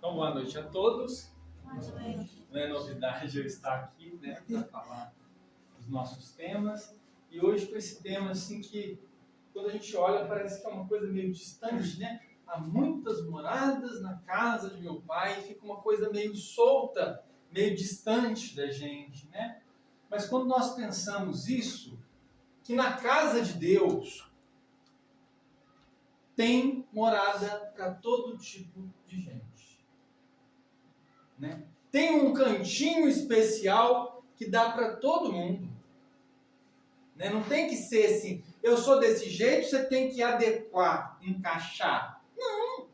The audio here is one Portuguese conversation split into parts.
Então, boa noite a todos. Não é novidade eu estar aqui, né, para falar dos nossos temas. E hoje com esse tema assim que, quando a gente olha, parece que é uma coisa meio distante, né? Há muitas moradas na casa de meu pai, e fica uma coisa meio solta, meio distante da gente, né? Mas quando nós pensamos isso, que na casa de Deus tem morada para todo tipo de gente, né? Tem um cantinho especial que dá para todo mundo, né? Não tem que ser assim, eu sou desse jeito, você tem que adequar, encaixar. Não!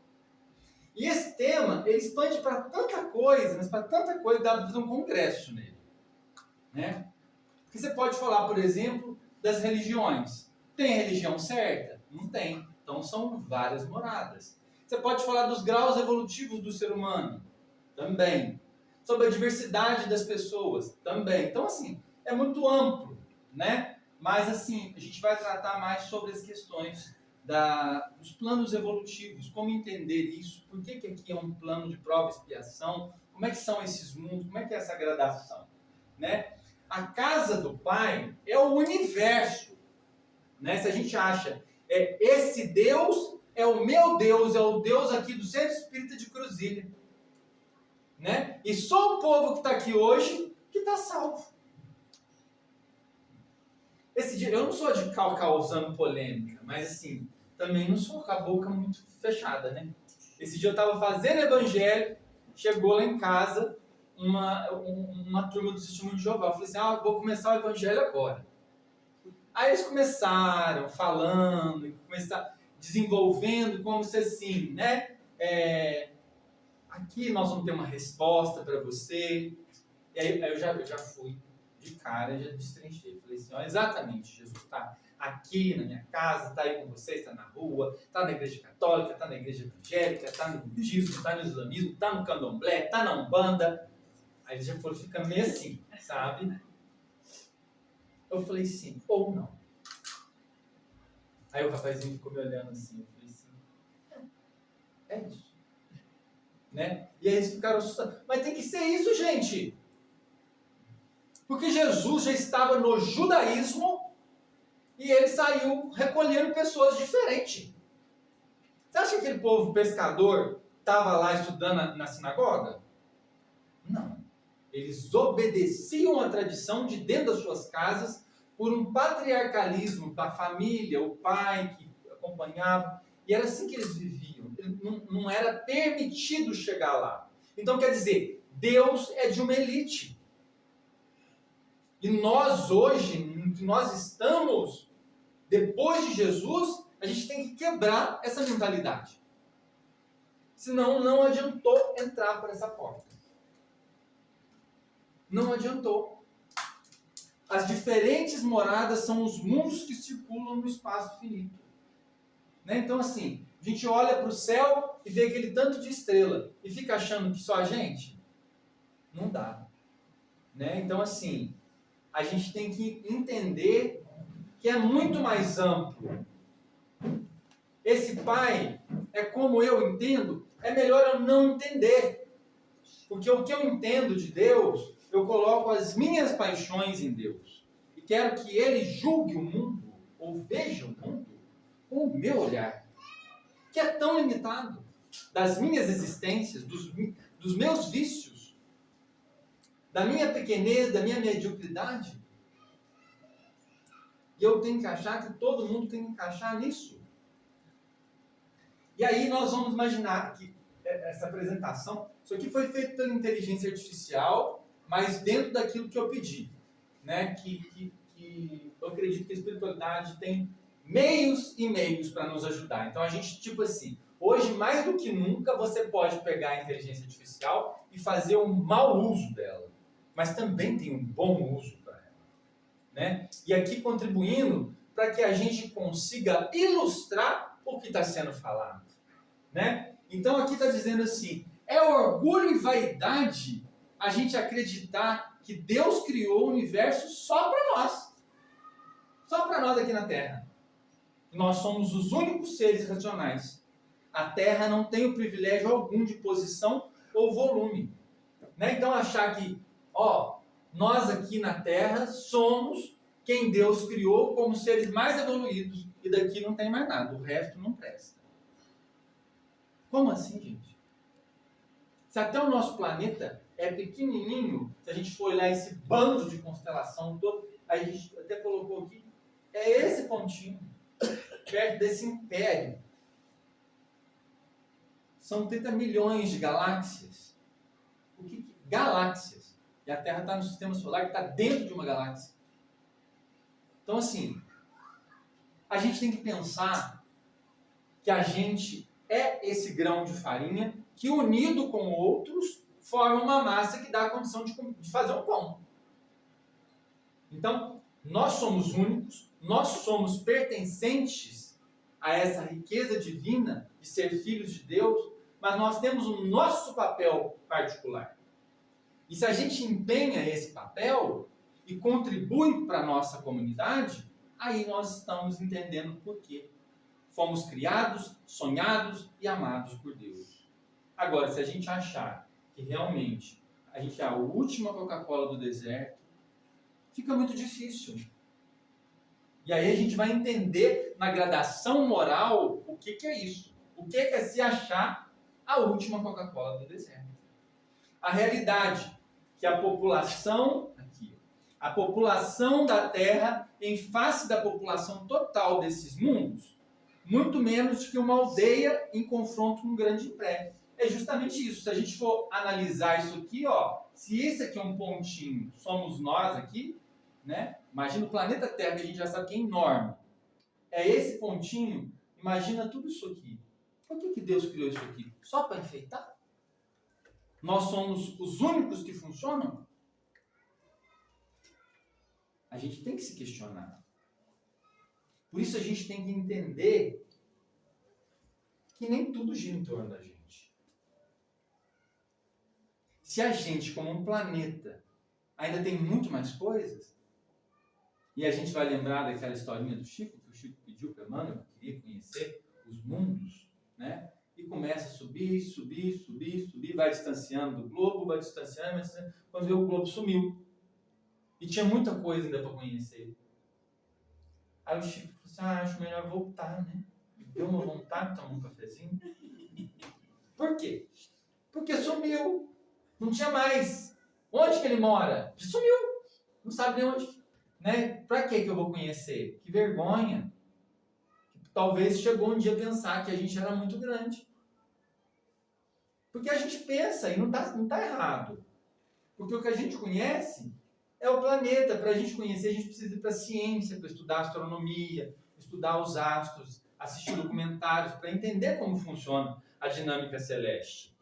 E esse tema, ele expande para tanta coisa, mas para tanta coisa dá para fazer um congresso nele, né? Porque você pode falar, por exemplo, das religiões. Tem religião certa? Não tem. Então são várias moradas. Você pode falar dos graus evolutivos do ser humano? Também. Sobre a diversidade das pessoas? Também. Então, assim, é muito amplo, né? Mas, assim, a gente vai tratar mais sobre as questões dos planos evolutivos, como entender isso, por que aqui é um plano de prova e expiação, como é que são esses mundos, como é que é essa gradação, né? A casa do Pai é o universo, né? Se a gente acha, esse Deus é o meu Deus, é o Deus aqui do Centro Espírita de Cruzilha, né? E só o povo que está aqui hoje que está salvo. Esse dia, eu não sou de ficar causando polêmica, mas assim, também não sou com a boca muito fechada, né? Esse dia eu estava fazendo evangelho, chegou lá em casa uma turma do Testemunho de Jeová. Eu falei assim, vou começar o evangelho agora. Aí eles começaram falando, começaram desenvolvendo como se assim, né? Aqui nós vamos ter uma resposta para você. E aí eu já fui de cara, já destrinchei. Falei assim, exatamente, Jesus está aqui na minha casa, está aí com vocês, está na rua, está na igreja católica, está na igreja evangélica, está no budismo, está no islamismo, está no candomblé, está na umbanda. Aí eles já foram ficando meio assim, sabe? Eu falei sim, ou não. Aí o rapazinho ficou me olhando assim, eu falei assim, é isso. Né? E aí eles ficaram assustados. Mas tem que ser isso, gente. Porque Jesus já estava no judaísmo e ele saiu recolhendo pessoas diferentes. Você acha que aquele povo pescador estava lá estudando na sinagoga? Não. Eles obedeciam a tradição de dentro das suas casas por um patriarcalismo da família, o pai que acompanhava. E era assim que eles viviam. Não era permitido chegar lá. Então, quer dizer, Deus é de uma elite. E nós hoje, que nós estamos, depois de Jesus, a gente tem que quebrar essa mentalidade. Senão não adiantou entrar por essa porta. Não adiantou. As diferentes moradas são os mundos que circulam no espaço finito. Né? Então assim, a gente olha para o céu e vê aquele tanto de estrela e fica achando que só a gente? Não dá. Né? Então assim, a gente tem que entender que é muito mais amplo. Esse Pai, é como eu entendo, é melhor eu não entender. Porque o que eu entendo de Deus, eu coloco as minhas paixões em Deus. E quero que Ele julgue o mundo, ou veja o mundo, com o meu olhar. Que é tão limitado. Das minhas existências, dos meus vícios, da minha pequenez, da minha mediocridade. E eu tenho que achar que todo mundo tem que encaixar nisso. E aí nós vamos imaginar que essa apresentação, isso aqui foi feito pela inteligência artificial, mas dentro daquilo que eu pedi. Né? Que eu acredito que a espiritualidade tem meios e meios para nos ajudar. Então a gente, tipo assim, hoje mais do que nunca você pode pegar a inteligência artificial e fazer um mau uso dela. Mas também tem um bom uso para ela. Né? E aqui contribuindo para que a gente consiga ilustrar o que está sendo falado. Né? Então aqui está dizendo assim, é orgulho e vaidade a gente acreditar que Deus criou o universo só para nós. Só para nós aqui na Terra. Nós somos os únicos seres racionais. A Terra não tem o privilégio algum de posição ou volume. Né? Então, achar que, nós aqui na Terra somos quem Deus criou como seres mais evoluídos e daqui não tem mais nada, o resto não presta. Como assim, gente? Se até o nosso planeta é pequenininho, se a gente for olhar esse bando de constelação todo, a gente até colocou aqui, é esse pontinho, perto desse império. São 30 milhões de galáxias. Galáxias. E a Terra está no sistema solar, que está dentro de uma galáxia. Então, assim, a gente tem que pensar que a gente é esse grão de farinha que, unido com outros, forma uma massa que dá a condição de fazer um pão. Então, nós somos únicos, nós somos pertencentes a essa riqueza divina de ser filhos de Deus, mas nós temos o nosso papel particular. E se a gente empenha esse papel e contribui para a nossa comunidade, aí nós estamos entendendo por quê. Fomos criados, sonhados e amados por Deus. Agora, se a gente achar que realmente a gente é a última Coca-Cola do deserto, fica muito difícil. E aí a gente vai entender na gradação moral o que é isso. O que é se achar a última Coca-Cola do deserto. A realidade que a população da Terra, em face da população total desses mundos, muito menos que uma aldeia em confronto com um grande império. É justamente isso. Se a gente for analisar isso aqui, se esse aqui é um pontinho, somos nós aqui, né? Imagina o planeta Terra, que a gente já sabe que é enorme. É esse pontinho, imagina tudo isso aqui. Por que Deus criou isso aqui? Só para enfeitar? Nós somos os únicos que funcionam? A gente tem que se questionar. Por isso a gente tem que entender que nem tudo gira em torno da gente. Se a gente, como um planeta, ainda tem muito mais coisas, e a gente vai lembrar daquela historinha do Chico, que o Chico pediu para Emmanuel, que queria conhecer os mundos, né? E começa a subir, vai distanciando do globo, vai distanciando, quando vê o globo sumiu. E tinha muita coisa ainda para conhecer. Aí o Chico falou assim, acho melhor voltar, né? Deu uma vontade de tomar um cafezinho. Por quê? Porque sumiu. Não tinha mais. Onde que ele mora? Sumiu. Não sabe nem onde. Né? Para que eu vou conhecer? Que vergonha. Talvez chegou um dia a pensar que a gente era muito grande. Porque a gente pensa, e não tá errado. Porque o que a gente conhece é o planeta. Para a gente conhecer, a gente precisa ir para a ciência, para estudar astronomia, estudar os astros, assistir documentários, para entender como funciona a dinâmica celeste.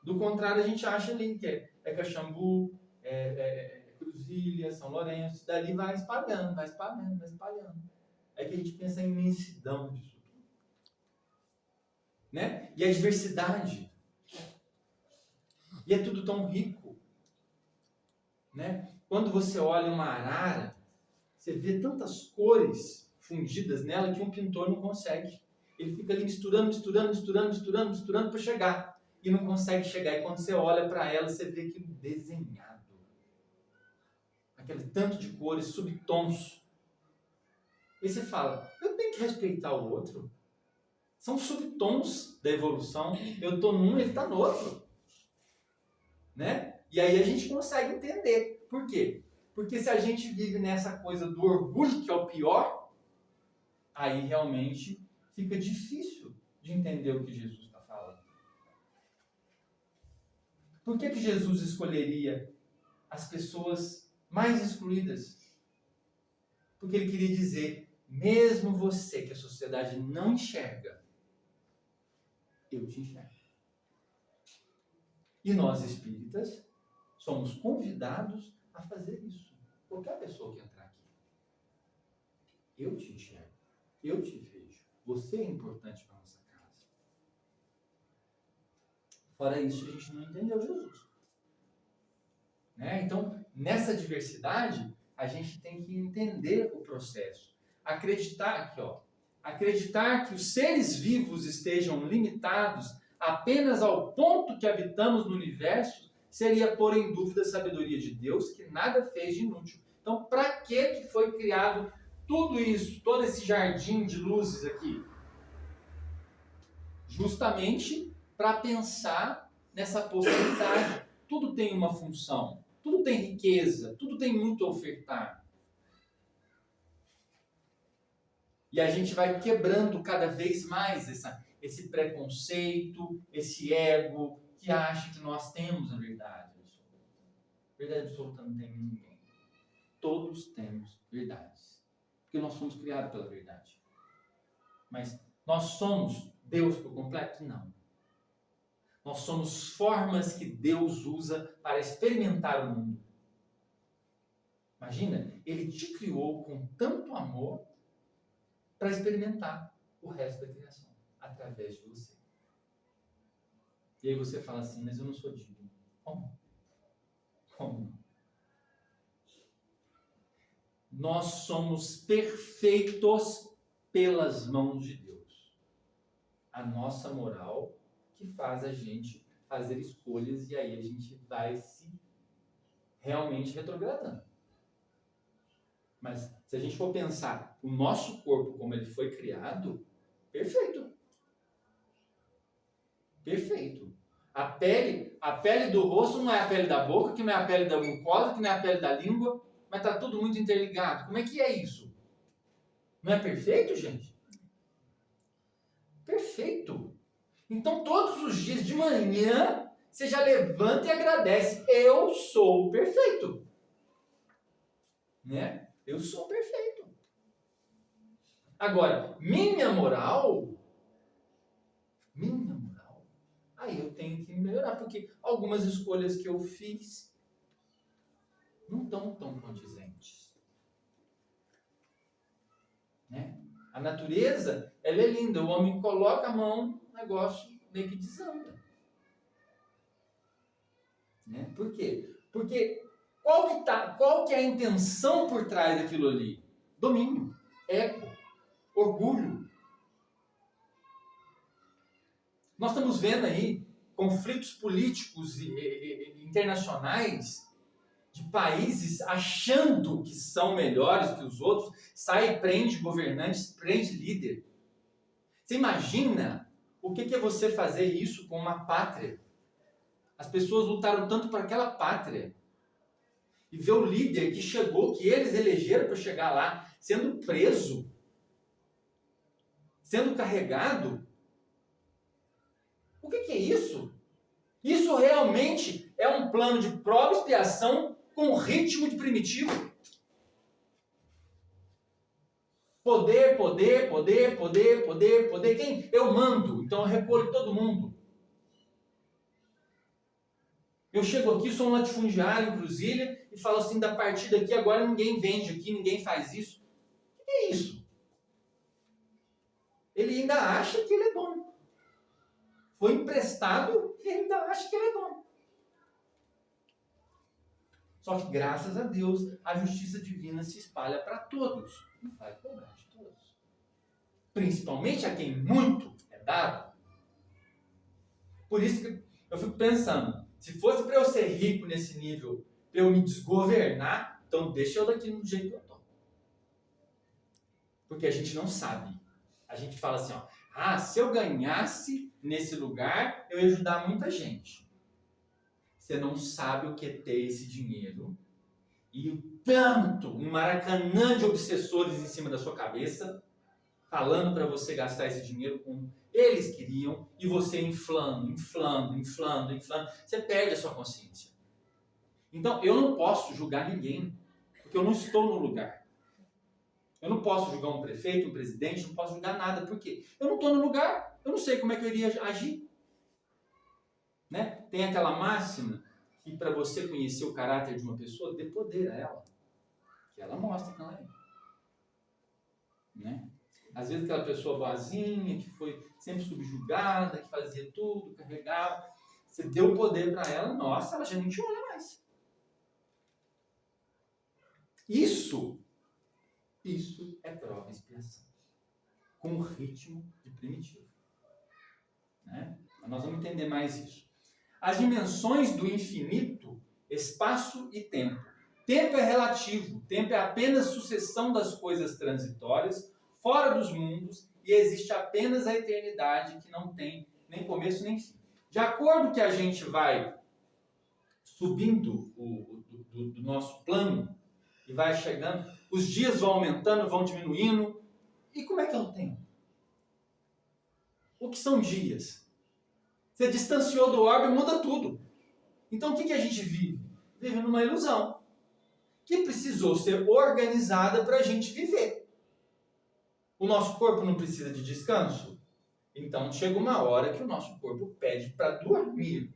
Do contrário, a gente acha ali que é Caxambu, Cruzília, São Lourenço, dali vai espalhando. É que a gente pensa em imensidão disso tudo. Né? E a diversidade. E é tudo tão rico. Né? Quando você olha uma arara, você vê tantas cores fundidas nela que um pintor não consegue. Ele fica ali misturando para chegar. E não consegue chegar. E quando você olha para ela, você vê aquilo desenhado. Aquele tanto de cores, subtons. E você fala, eu tenho que respeitar o outro. São subtons da evolução. Eu estou num, ele está no outro. Né? E aí a gente consegue entender. Por quê? Porque se a gente vive nessa coisa do orgulho, que é o pior, aí realmente fica difícil de entender o que Jesus está falando. Por que Jesus escolheria as pessoas mais excluídas? Porque ele queria dizer, mesmo você que a sociedade não enxerga, eu te enxergo. E nós espíritas somos convidados a fazer isso. Qualquer pessoa que entrar aqui. Eu te enxergo. Eu te vejo. Você é importante para a nossa casa. Fora isso, a gente não entendeu Jesus. Né? Então, nessa diversidade, a gente tem que entender o processo. Acreditar que os seres vivos estejam limitados apenas ao ponto que habitamos no universo, seria pôr em dúvida a sabedoria de Deus, que nada fez de inútil. Então, para que foi criado tudo isso, todo esse jardim de luzes aqui? Justamente para pensar nessa possibilidade. Tudo tem uma função, tudo tem riqueza, tudo tem muito a ofertar. E a gente vai quebrando cada vez mais esse preconceito, esse ego que acha que nós temos a verdade absoluta. Verdade absoluta não tem ninguém. Todos temos verdades. Porque nós fomos criados pela verdade. Mas nós somos Deus por completo? Não. Nós somos formas que Deus usa para experimentar o mundo. Imagina, Ele te criou com tanto amor para experimentar o resto da criação, através de você. E aí você fala assim, mas eu não sou digno. Como? Como? Nós somos perfeitos pelas mãos de Deus. A nossa moral que faz a gente fazer escolhas e aí a gente vai se realmente retrogradando. Mas se a gente for pensar o nosso corpo como ele foi criado, perfeito. Perfeito. A pele do rosto não é a pele da boca, que não é a pele da mucosa, que não é a pele da língua, mas está tudo muito interligado. Como é que é isso? Não é perfeito, gente? Perfeito. Então, todos os dias de manhã, você já levanta e agradece. Eu sou perfeito. Né? Eu sou perfeito. Agora, minha moral, aí eu tenho que melhorar, porque algumas escolhas que eu fiz não estão tão condizentes. Né? A natureza, ela é linda. O homem coloca a mão, o negócio meio que desanda. Né? Por quê? Porque qual que é a intenção por trás daquilo ali? Domínio, ego, orgulho. Nós estamos vendo aí conflitos políticos internacionais de países achando que são melhores que os outros, sai e prende governantes, prende líder. Você imagina o que é você fazer isso com uma pátria? As pessoas lutaram tanto por aquela pátria. E ver o líder que chegou, que eles elegeram para chegar lá, sendo preso, sendo carregado. O que é isso? Isso realmente é um plano de prova e expiação com ritmo de primitivo. Poder, poder, poder, poder, poder, poder. Quem? Eu mando, então eu recolho todo mundo. Eu chego aqui, sou um latifundiário em Cruzilha e falo assim, da partir daqui agora ninguém vende aqui, ninguém faz isso. O que é isso? Ele ainda acha que ele é dono. Foi emprestado e ainda acha que ele é dono. Só que, graças a Deus, a justiça divina se espalha para todos. E vai cobrar de todos. Principalmente a quem muito é dado. Por isso que eu fico pensando, se fosse para eu ser rico nesse nível, para eu me desgovernar, então deixa eu daqui no jeito que eu estou. Porque a gente não sabe. A gente fala assim, ó, se eu ganhasse nesse lugar, eu ia ajudar muita gente. Você não sabe o que é ter esse dinheiro e o tanto, um maracanã de obsessores em cima da sua cabeça, falando para você gastar esse dinheiro como eles queriam e você inflando. Você perde a sua consciência. Então, eu não posso julgar ninguém, porque eu não estou no lugar. Eu não posso julgar um prefeito, um presidente, não posso julgar nada. Por quê? Eu não estou no lugar, eu não sei como é que eu iria agir. Né? Tem aquela máxima que para você conhecer o caráter de uma pessoa, dê poder a ela. Que ela mostra que ela é. Né? Às vezes aquela pessoa boazinha, que foi sempre subjugada, que fazia tudo, carregava, você deu o poder para ela, nossa, ela já nem te olha mais. Isso é prova e expiação. Com o ritmo de primitivo. Né? Nós vamos entender mais isso. As dimensões do infinito, espaço e tempo. Tempo é relativo, tempo é apenas sucessão das coisas transitórias, fora dos mundos, e existe apenas a eternidade que não tem nem começo nem fim. De acordo que a gente vai subindo do nosso plano e vai chegando, os dias vão aumentando, vão diminuindo. E como é que é o tempo? O que são dias? Você distanciou do orbe, muda tudo. Então o que a gente vive? Vive numa ilusão que precisou ser organizada para a gente viver. O nosso corpo não precisa de descanso? Então chega uma hora que o nosso corpo pede para dormir,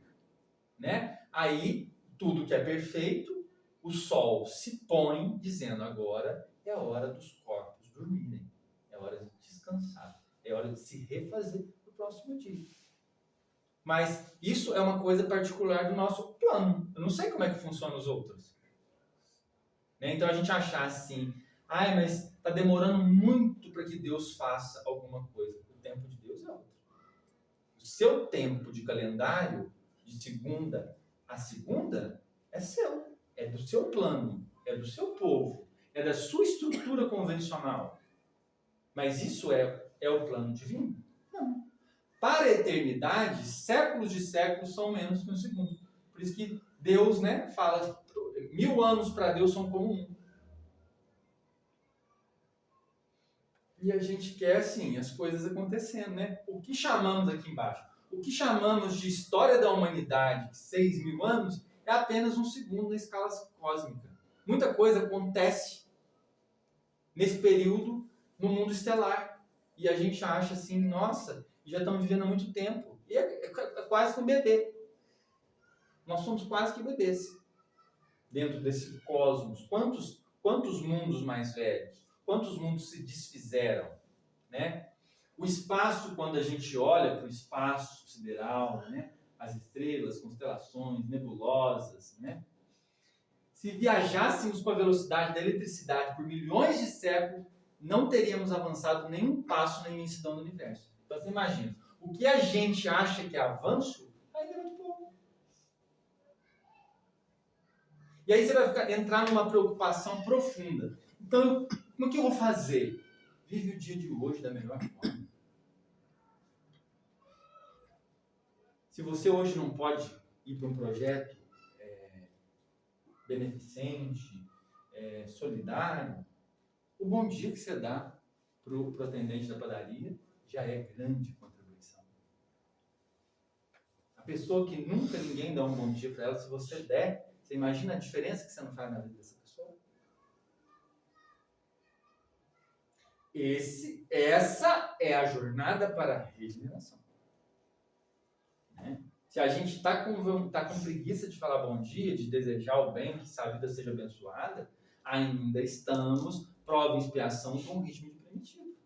né? Aí tudo que é perfeito, o sol se põe dizendo agora é a hora dos corpos dormirem, é hora de descansar, é hora de se refazer no próximo dia. Mas isso é uma coisa particular do nosso plano. Eu não sei como é que funciona os outros. Né? Então a gente achar assim, mas está demorando muito para que Deus faça alguma coisa. O tempo de Deus é outro. O seu tempo de calendário, de segunda a segunda, é seu. É do seu plano, é do seu povo, é da sua estrutura convencional. Mas isso é o plano divino? Não. Para a eternidade, séculos de séculos são menos que um segundo. Por isso que Deus, né, fala, 1000 anos para Deus são como um. E a gente quer, assim, as coisas acontecendo, né? O que chamamos aqui embaixo? O que chamamos de história da humanidade, 6.000 anos, é apenas um segundo na escala cósmica. Muita coisa acontece nesse período no mundo estelar. E a gente acha assim, nossa, já estamos vivendo há muito tempo. E é quase que um bebê. Nós somos quase que bebês dentro desse cosmos. Quantos mundos mais velhos? Quantos mundos se desfizeram? Né? O espaço, quando a gente olha para o espaço sideral, né? As estrelas, constelações, nebulosas, né? Se viajássemos com a velocidade da eletricidade por milhões de séculos, não teríamos avançado nenhum passo na imensidão do universo. Então você imagina, o que a gente acha que é avanço, ainda é muito pouco. E aí você vai entrar numa preocupação profunda. Então, como que eu vou fazer? Vive o dia de hoje da melhor forma. Se você hoje não pode ir para um projeto beneficente, solidário, o bom dia que você dá para o atendente da padaria já é grande contribuição. A pessoa que nunca ninguém dá um bom dia para ela, se você der, você imagina a diferença que você não faz na vida dessa pessoa? Essa é a jornada para a regeneração. Né? Se a gente está com preguiça de falar bom dia, de desejar o bem, que a vida seja abençoada, ainda estamos prova e expiação com um ritmo de primitivo.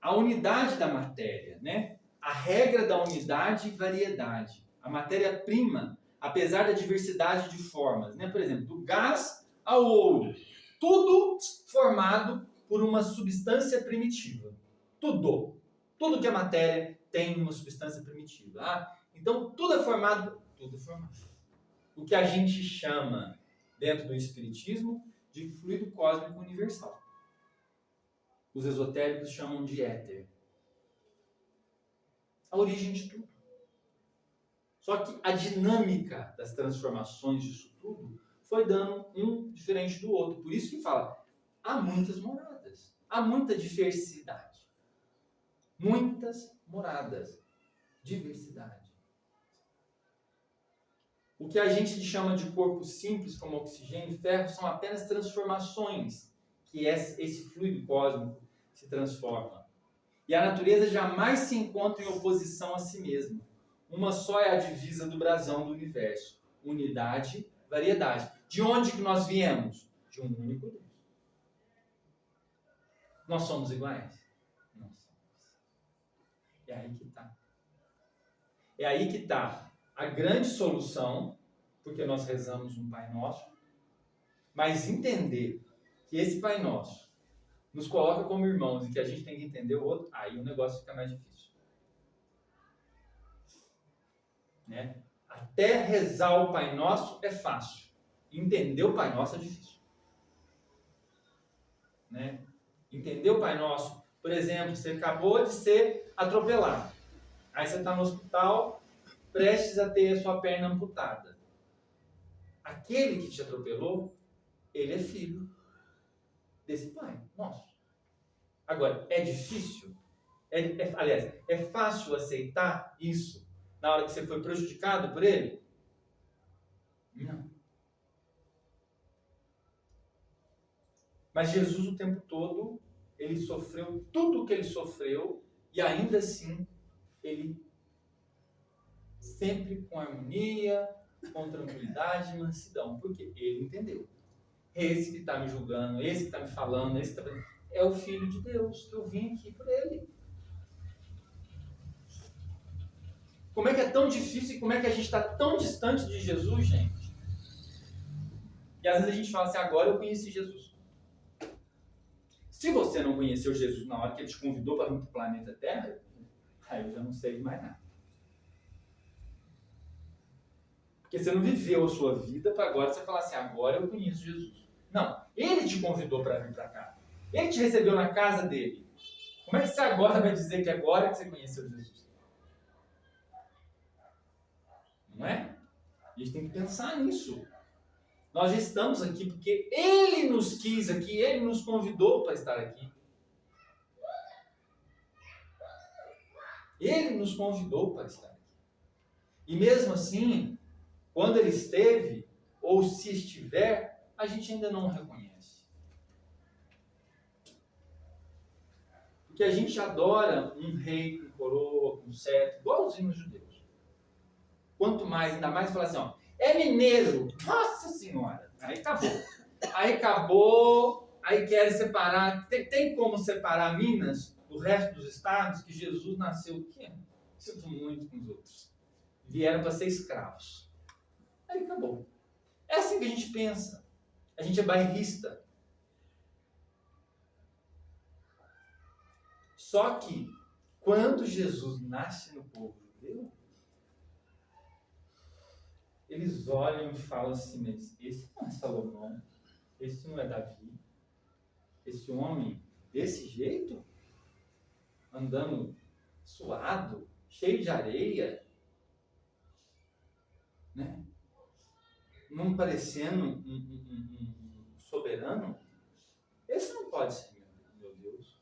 A unidade da matéria, né? A regra da unidade e variedade. A matéria-prima, apesar da diversidade de formas, né? Por exemplo, do gás ao ouro, tudo formado por uma substância primitiva. Tudo que é matéria tem uma substância primitiva. Então, tudo é formado. O que a gente chama, dentro do espiritismo, de fluido cósmico universal. Os esotéricos chamam de éter. A origem de tudo. Só que a dinâmica das transformações disso tudo foi dando um diferente do outro. Por isso que fala, há muitas moradas, há muita diversidade. Muitas moradas, diversidade. O que a gente chama de corpo simples, como oxigênio e ferro, são apenas transformações que esse fluido cósmico se transforma. E a natureza jamais se encontra em oposição a si mesma. Uma só é a divisa do brasão do universo. Unidade, variedade. De onde que nós viemos? De um único Deus. Nós somos iguais? Não somos. É aí que está. É aí que está a grande solução, porque nós rezamos um Pai Nosso, mas entender que esse Pai Nosso nos coloca como irmãos e que a gente tem que entender o outro, aí o negócio fica mais difícil. né? Até rezar o Pai Nosso é fácil. Entender o Pai Nosso é difícil. Né? Entender o Pai Nosso, por exemplo, você acabou de ser atropelado. Aí você está no hospital, prestes a ter a sua perna amputada. Aquele que te atropelou, ele é filho desse Pai Nosso. Agora, é difícil? Aliás, é fácil aceitar isso na hora que você foi prejudicado por ele? Não. Mas Jesus o tempo todo, ele sofreu tudo o que ele sofreu e ainda assim, ele sempre com harmonia, com tranquilidade e mansidão. Porque ele entendeu. Esse que está me julgando, esse que está me falando, esse que está... é o Filho de Deus, que eu vim aqui por ele. Como é que é tão difícil e como é que a gente está tão distante de Jesus, gente? E às vezes a gente fala assim, agora eu conheci Jesus. Se você não conheceu Jesus na hora que ele te convidou para vir para o planeta Terra, aí eu já não sei mais nada. Porque você não viveu a sua vida para agora você falar assim, agora eu conheço Jesus. Não, ele te convidou para vir para cá. Ele te recebeu na casa dele. Como é que você agora vai dizer que agora que você conheceu Jesus? Não é? A gente tem que pensar nisso. Nós já estamos aqui porque ele nos quis aqui, ele nos convidou para estar aqui. Ele nos convidou para estar aqui. E mesmo assim, quando ele esteve, ou se estiver, a gente ainda não o reconhece. Porque a gente adora um rei com coroa, com cetro, igualzinho os judeus. Quanto mais, ainda mais, falar assim, ó, é mineiro, nossa senhora, aí acabou, aí querem separar, tem como separar Minas do resto dos estados, que Jesus nasceu o quê? Sinto muito com os outros. Vieram para ser escravos. Aí acabou. É assim que a gente pensa. A gente é bairrista. Só que, quando Jesus nasce no povo judeu, eles olham e falam assim, mas esse não é Salomão, esse não é Davi, esse homem desse jeito, andando suado, cheio de areia, né? Não parecendo um soberano, esse não pode ser meu Deus.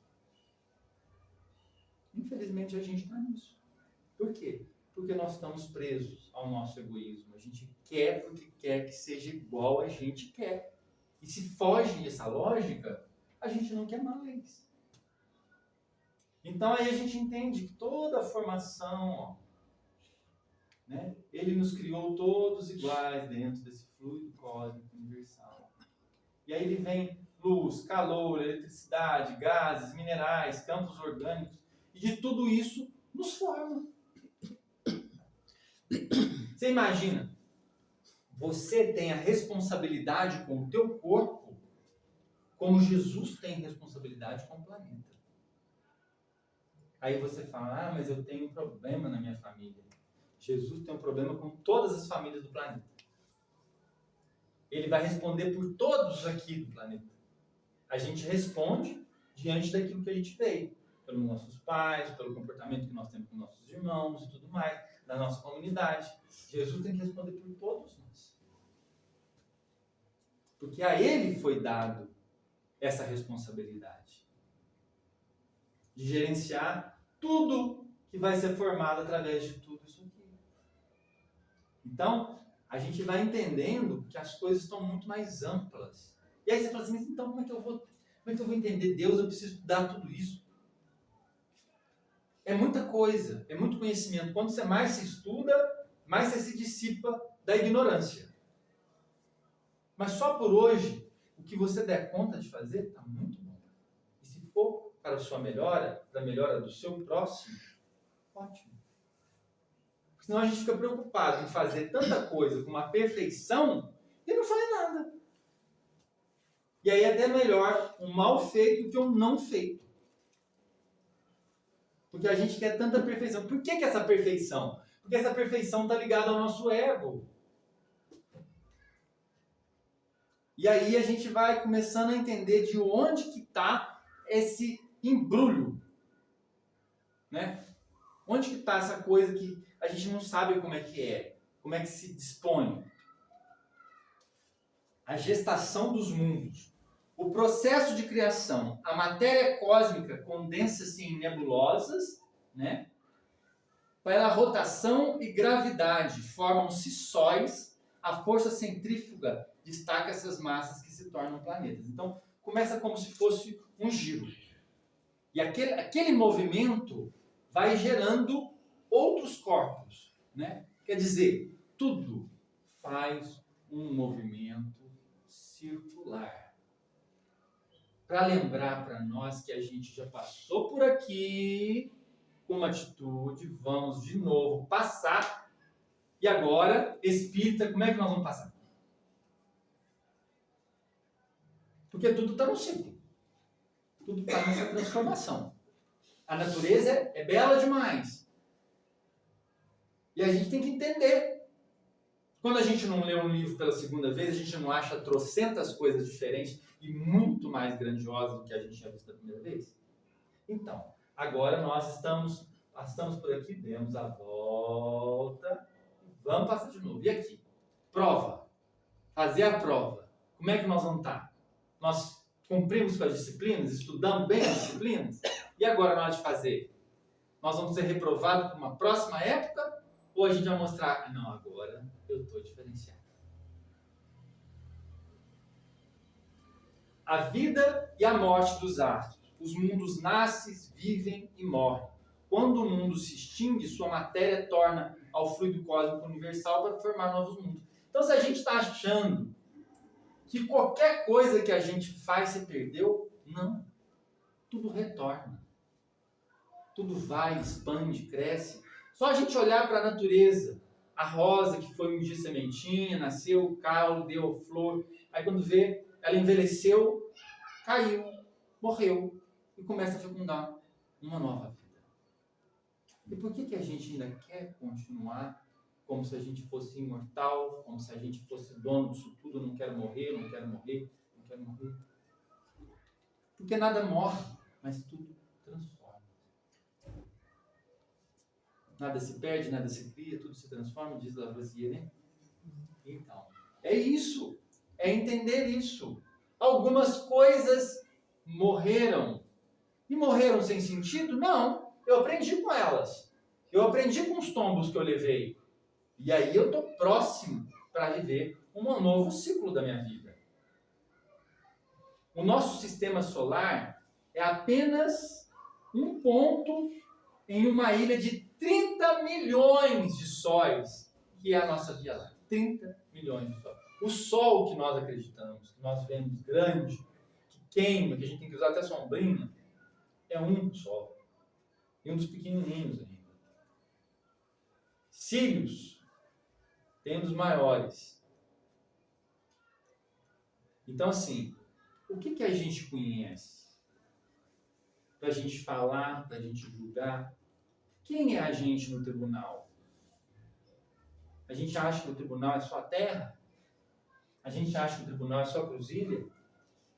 Infelizmente a gente está nisso. Por quê? Porque nós estamos presos ao nosso egoísmo. A gente quer porque quer que seja igual a gente quer. E se foge dessa lógica, a gente não quer mais. Então aí a gente entende que toda a formação, ó, né, ele nos criou todos iguais dentro desse fluido cósmico universal. E aí ele vem luz, calor, eletricidade, gases, minerais, campos orgânicos, e de tudo isso nos forma. Você imagina, você tem a responsabilidade com o teu corpo, como Jesus tem responsabilidade com o planeta. Aí você fala, mas eu tenho um problema na minha família. Jesus tem um problema com todas as famílias do planeta. Ele vai responder por todos aqui do planeta. A gente responde diante daquilo que a gente veio. Pelos nossos pais, pelo comportamento que nós temos com nossos irmãos e tudo mais, da nossa comunidade. Jesus tem que responder por todos nós. Porque a ele foi dado essa responsabilidade de gerenciar tudo que vai ser formado através de tudo isso aqui. Então, a gente vai entendendo que as coisas estão muito mais amplas. E aí você fala assim, mas então como é que eu vou entender Deus? Eu preciso estudar tudo isso. É muita coisa, é muito conhecimento. Quanto você mais se estuda, mais você se dissipa da ignorância. Mas só por hoje, o que você der conta de fazer está muito bom. E se for para a sua melhora, para a melhora do seu próximo, ótimo. Senão a gente fica preocupado em fazer tanta coisa com uma perfeição e não faz nada. E aí é até melhor um mal feito do que um não feito. Porque a gente quer tanta perfeição. Por que essa perfeição? Porque essa perfeição está ligada ao nosso ego. E aí a gente vai começando a entender de onde que está esse embrulho, né? Onde que está essa coisa que a gente não sabe como é que se dispõe. A gestação dos mundos. O processo de criação. A matéria cósmica condensa-se em nebulosas, né? Pela rotação e gravidade, formam-se sóis, a força centrífuga destaca essas massas que se tornam planetas. Então, começa como se fosse um giro. E aquele movimento vai gerando outros corpos, né? Quer dizer, tudo faz um movimento circular. Para lembrar para nós que a gente já passou por aqui com uma atitude, vamos de novo passar. E agora, espírita, como é que nós vamos passar? Porque tudo está no ciclo. Tudo está nessa transformação. A natureza é bela demais. E a gente tem que entender. Quando a gente não lê um livro pela segunda vez, a gente não acha trocentas coisas diferentes e muito mais grandiosas do que a gente tinha visto da primeira vez? Então, agora nós estamos por aqui, demos a volta, vamos passar de novo. E aqui? Prova. Fazer a prova. Como é que nós vamos estar? Nós cumprimos com as disciplinas, estudamos bem as disciplinas, e agora na hora de fazer? Nós vamos ser reprovados para uma próxima época? Ou a gente vai mostrar, não, agora eu estou diferenciado. A vida e a morte dos astros. Os mundos nascem, vivem e morrem. Quando o mundo se extingue, sua matéria torna ao fluido cósmico universal para formar novos mundos. Então, se a gente está achando que qualquer coisa que a gente faz se perdeu, não. Tudo retorna. Tudo vai, expande, cresce. Só a gente olhar para a natureza. A rosa, que foi um dia sementinha, nasceu o caule, deu a flor. Aí quando vê, ela envelheceu, caiu, morreu e começa a fecundar uma nova vida. E por que a gente ainda quer continuar como se a gente fosse imortal, como se a gente fosse dono disso tudo? Eu não quero morrer, não quero morrer, não quero morrer. Porque nada morre, mas tudo transforma. Nada se perde, nada se cria, tudo se transforma, diz Lavoisier, né? Então, é isso. É entender isso. Algumas coisas morreram. E morreram sem sentido? Não. Eu aprendi com elas. Eu aprendi com os tombos que eu levei. E aí eu estou próximo para viver um novo ciclo da minha vida. O nosso sistema solar é apenas um ponto em uma ilha de 30 milhões de sóis, que é a nossa Via Láctea. 30 milhões de sóis. O Sol que nós acreditamos, que nós vemos grande, que queima, que a gente tem que usar até sombrinha, é um Sol. E um dos pequenininhos ainda. Sírius tem um dos maiores. Então, assim, o que a gente conhece? Para a gente falar, para a gente julgar. Quem é a gente no tribunal? A gente acha que o tribunal é só a terra? A gente acha que o tribunal é só Cruzilha?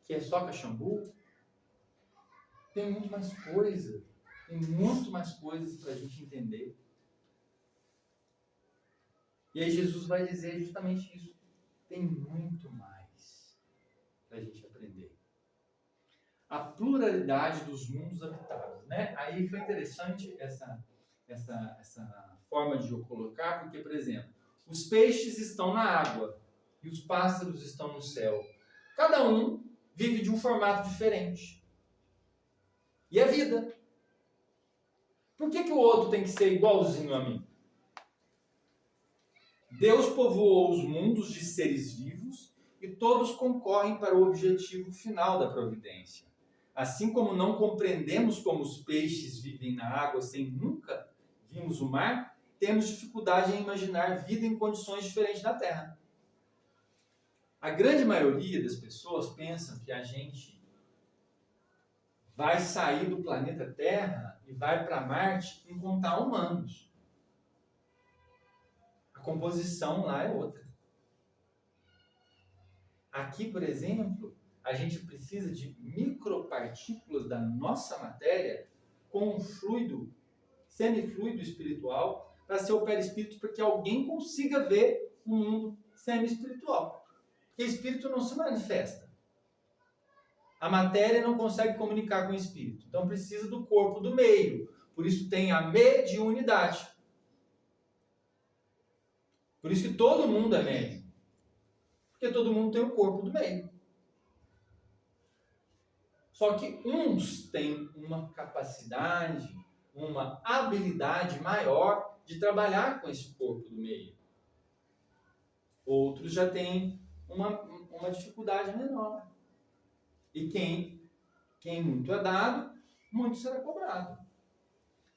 Que é só Caxambu? Tem muito mais coisa. Tem muito mais coisas para a gente entender. E aí Jesus vai dizer justamente isso. Tem muito mais para a gente aprender. A pluralidade dos mundos habitados, né? Aí foi interessante essa forma de eu colocar, porque, por exemplo, os peixes estão na água e os pássaros estão no céu. Cada um vive de um formato diferente. E é vida. Por que o outro tem que ser igualzinho a mim? Deus povoou os mundos de seres vivos e todos concorrem para o objetivo final da providência. Assim como não compreendemos como os peixes vivem na água sem nunca vimos o mar, temos dificuldade em imaginar vida em condições diferentes da Terra. A grande maioria das pessoas pensam que a gente vai sair do planeta Terra e vai para Marte encontrar humanos. composição lá é outra. Aqui, por exemplo, a gente precisa de micropartículas da nossa matéria com um fluido, semifluido espiritual, para ser o perispírito, para que alguém consiga ver um mundo semi-espiritual. Porque espírito não se manifesta. A matéria não consegue comunicar com o espírito. Então precisa do corpo do meio. Por isso tem a mediunidade. Por isso que todo mundo é médium. Porque todo mundo tem o corpo do meio. Só que uns têm uma capacidade, uma habilidade maior de trabalhar com esse corpo do meio. Outros já têm uma dificuldade menor. E quem muito é dado, muito será cobrado.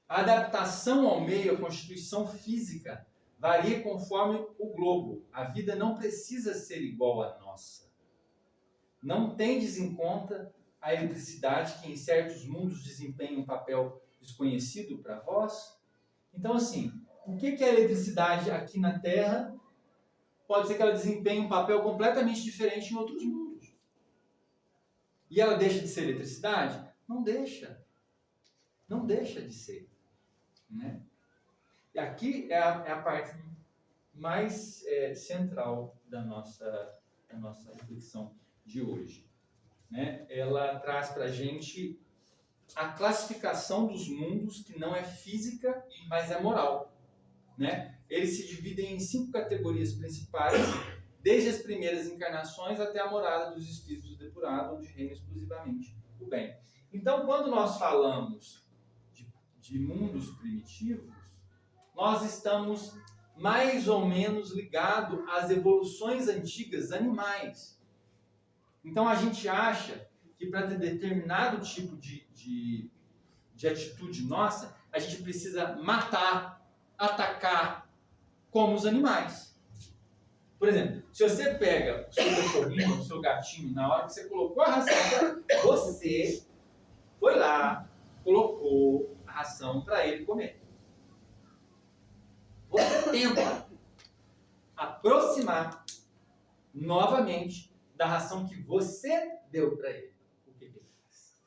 A adaptação ao meio, a constituição física, varia conforme o globo. A vida não precisa ser igual à nossa. Não tendes em conta a eletricidade que em certos mundos desempenha um papel desconhecido para vós? Então, assim, o que é a eletricidade aqui na Terra? Pode ser que ela desempenhe um papel completamente diferente em outros mundos. E ela deixa de ser eletricidade? Não deixa. Não deixa de ser. Né? E aqui é a parte mais central da nossa reflexão de hoje. Né? Ela traz para a gente a classificação dos mundos, que não é física, mas é moral. Né? Eles se dividem em 5 categorias principais, desde as primeiras encarnações até a morada dos espíritos depurados, onde reina exclusivamente o bem. Então, quando nós falamos de mundos primitivos, nós estamos mais ou menos ligados às evoluções antigas animais. Então, a gente acha que para ter determinado tipo de atitude nossa, a gente precisa matar, atacar, como os animais. Por exemplo, se você pega o seu cachorrinho, o seu gatinho, na hora que você colocou a ração, você foi lá, colocou a ração para ele comer. Você tenta aproximar novamente da ração que você deu para ele. O que ele faz?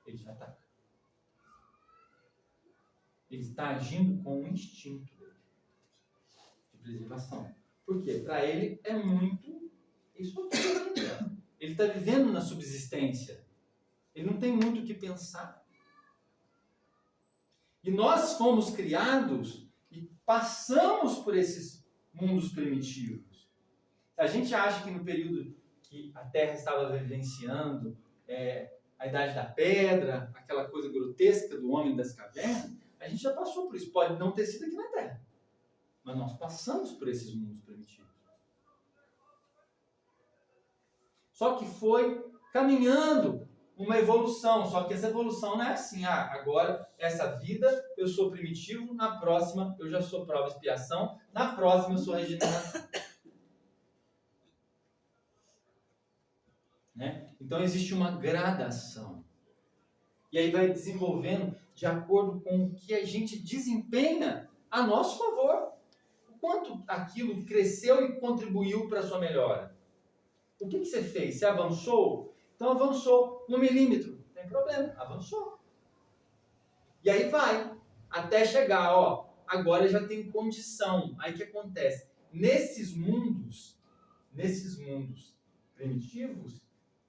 Ele já ataca. Ele está agindo com um instinto de preservação. Por quê? Para ele é muito isso aqui. Ele está vivendo na subsistência. Ele não tem muito o que pensar. E nós fomos criados e passamos por esses mundos primitivos. A gente acha que no período que a Terra estava vivenciando a Idade da Pedra, aquela coisa grotesca do homem das cavernas, a gente já passou por isso. Pode não ter sido aqui na Terra, mas nós passamos por esses mundos primitivos. Só que foi caminhando uma evolução, só que essa evolução não é assim, agora essa vida eu sou primitivo, na próxima eu já sou prova e expiação, na próxima eu sou regeneração. Né? Então existe uma gradação. E aí vai desenvolvendo de acordo com o que a gente desempenha a nosso favor. O quanto aquilo cresceu e contribuiu para a sua melhora. O que você fez? Você avançou? Então avançou 1 milímetro. Não tem problema, avançou. E aí vai, até chegar, agora já tem condição. Aí o que acontece? Nesses mundos primitivos,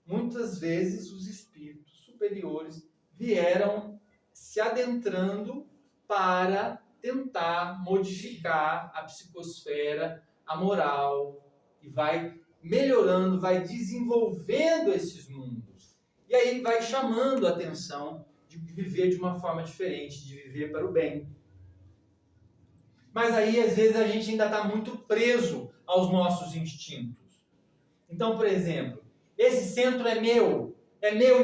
muitas vezes os espíritos superiores vieram se adentrando para tentar modificar a psicosfera, a moral, e vai melhorando, vai desenvolvendo esses mundos. E aí vai chamando a atenção de viver de uma forma diferente, de viver para o bem. Mas aí, às vezes, a gente ainda está muito preso aos nossos instintos. Então, por exemplo, esse centro é meu,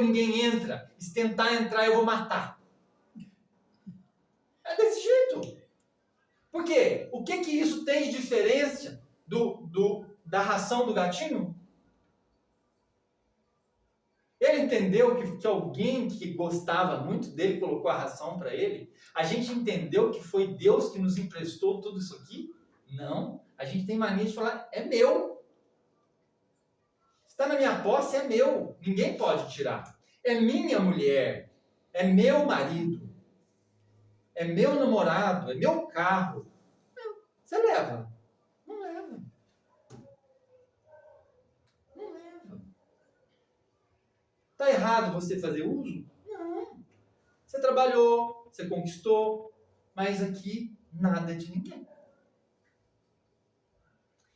ninguém entra. Se tentar entrar, eu vou matar. É desse jeito. Por quê? O que isso tem de diferença da ração do gatinho? Ele entendeu que alguém que gostava muito dele colocou a ração para ele? A gente entendeu que foi Deus que nos emprestou tudo isso aqui? Não. A gente tem mania de falar, é meu. Está na minha posse, é meu. Ninguém pode tirar. É minha mulher. É meu marido. É meu namorado. É meu carro. Você leva. Não leva. Não leva. Está errado você fazer uso? Não. Você trabalhou, você conquistou, mas aqui nada de ninguém.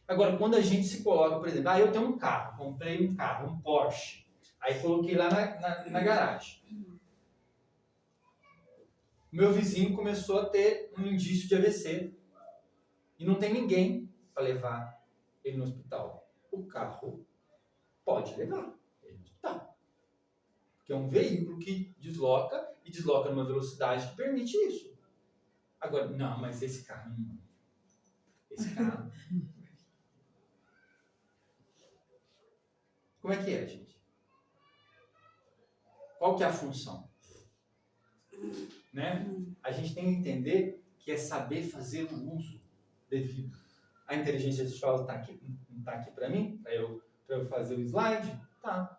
Agora, quando a gente se coloca, por exemplo, eu tenho um carro, comprei um carro, um Porsche, aí coloquei lá na garagem. Meu vizinho começou a ter um indício de AVC e não tem ninguém para levar ele no hospital. O carro pode levar ele no hospital. Porque é um veículo que desloca e desloca numa velocidade que permite isso. Agora, não, mas esse carro não. Esse carro. Como é que é, gente? Qual que é a função? Né? A gente tem que entender que é saber fazer o uso devido. A inteligência artificial está aqui para mim, para eu fazer o slide? Tá.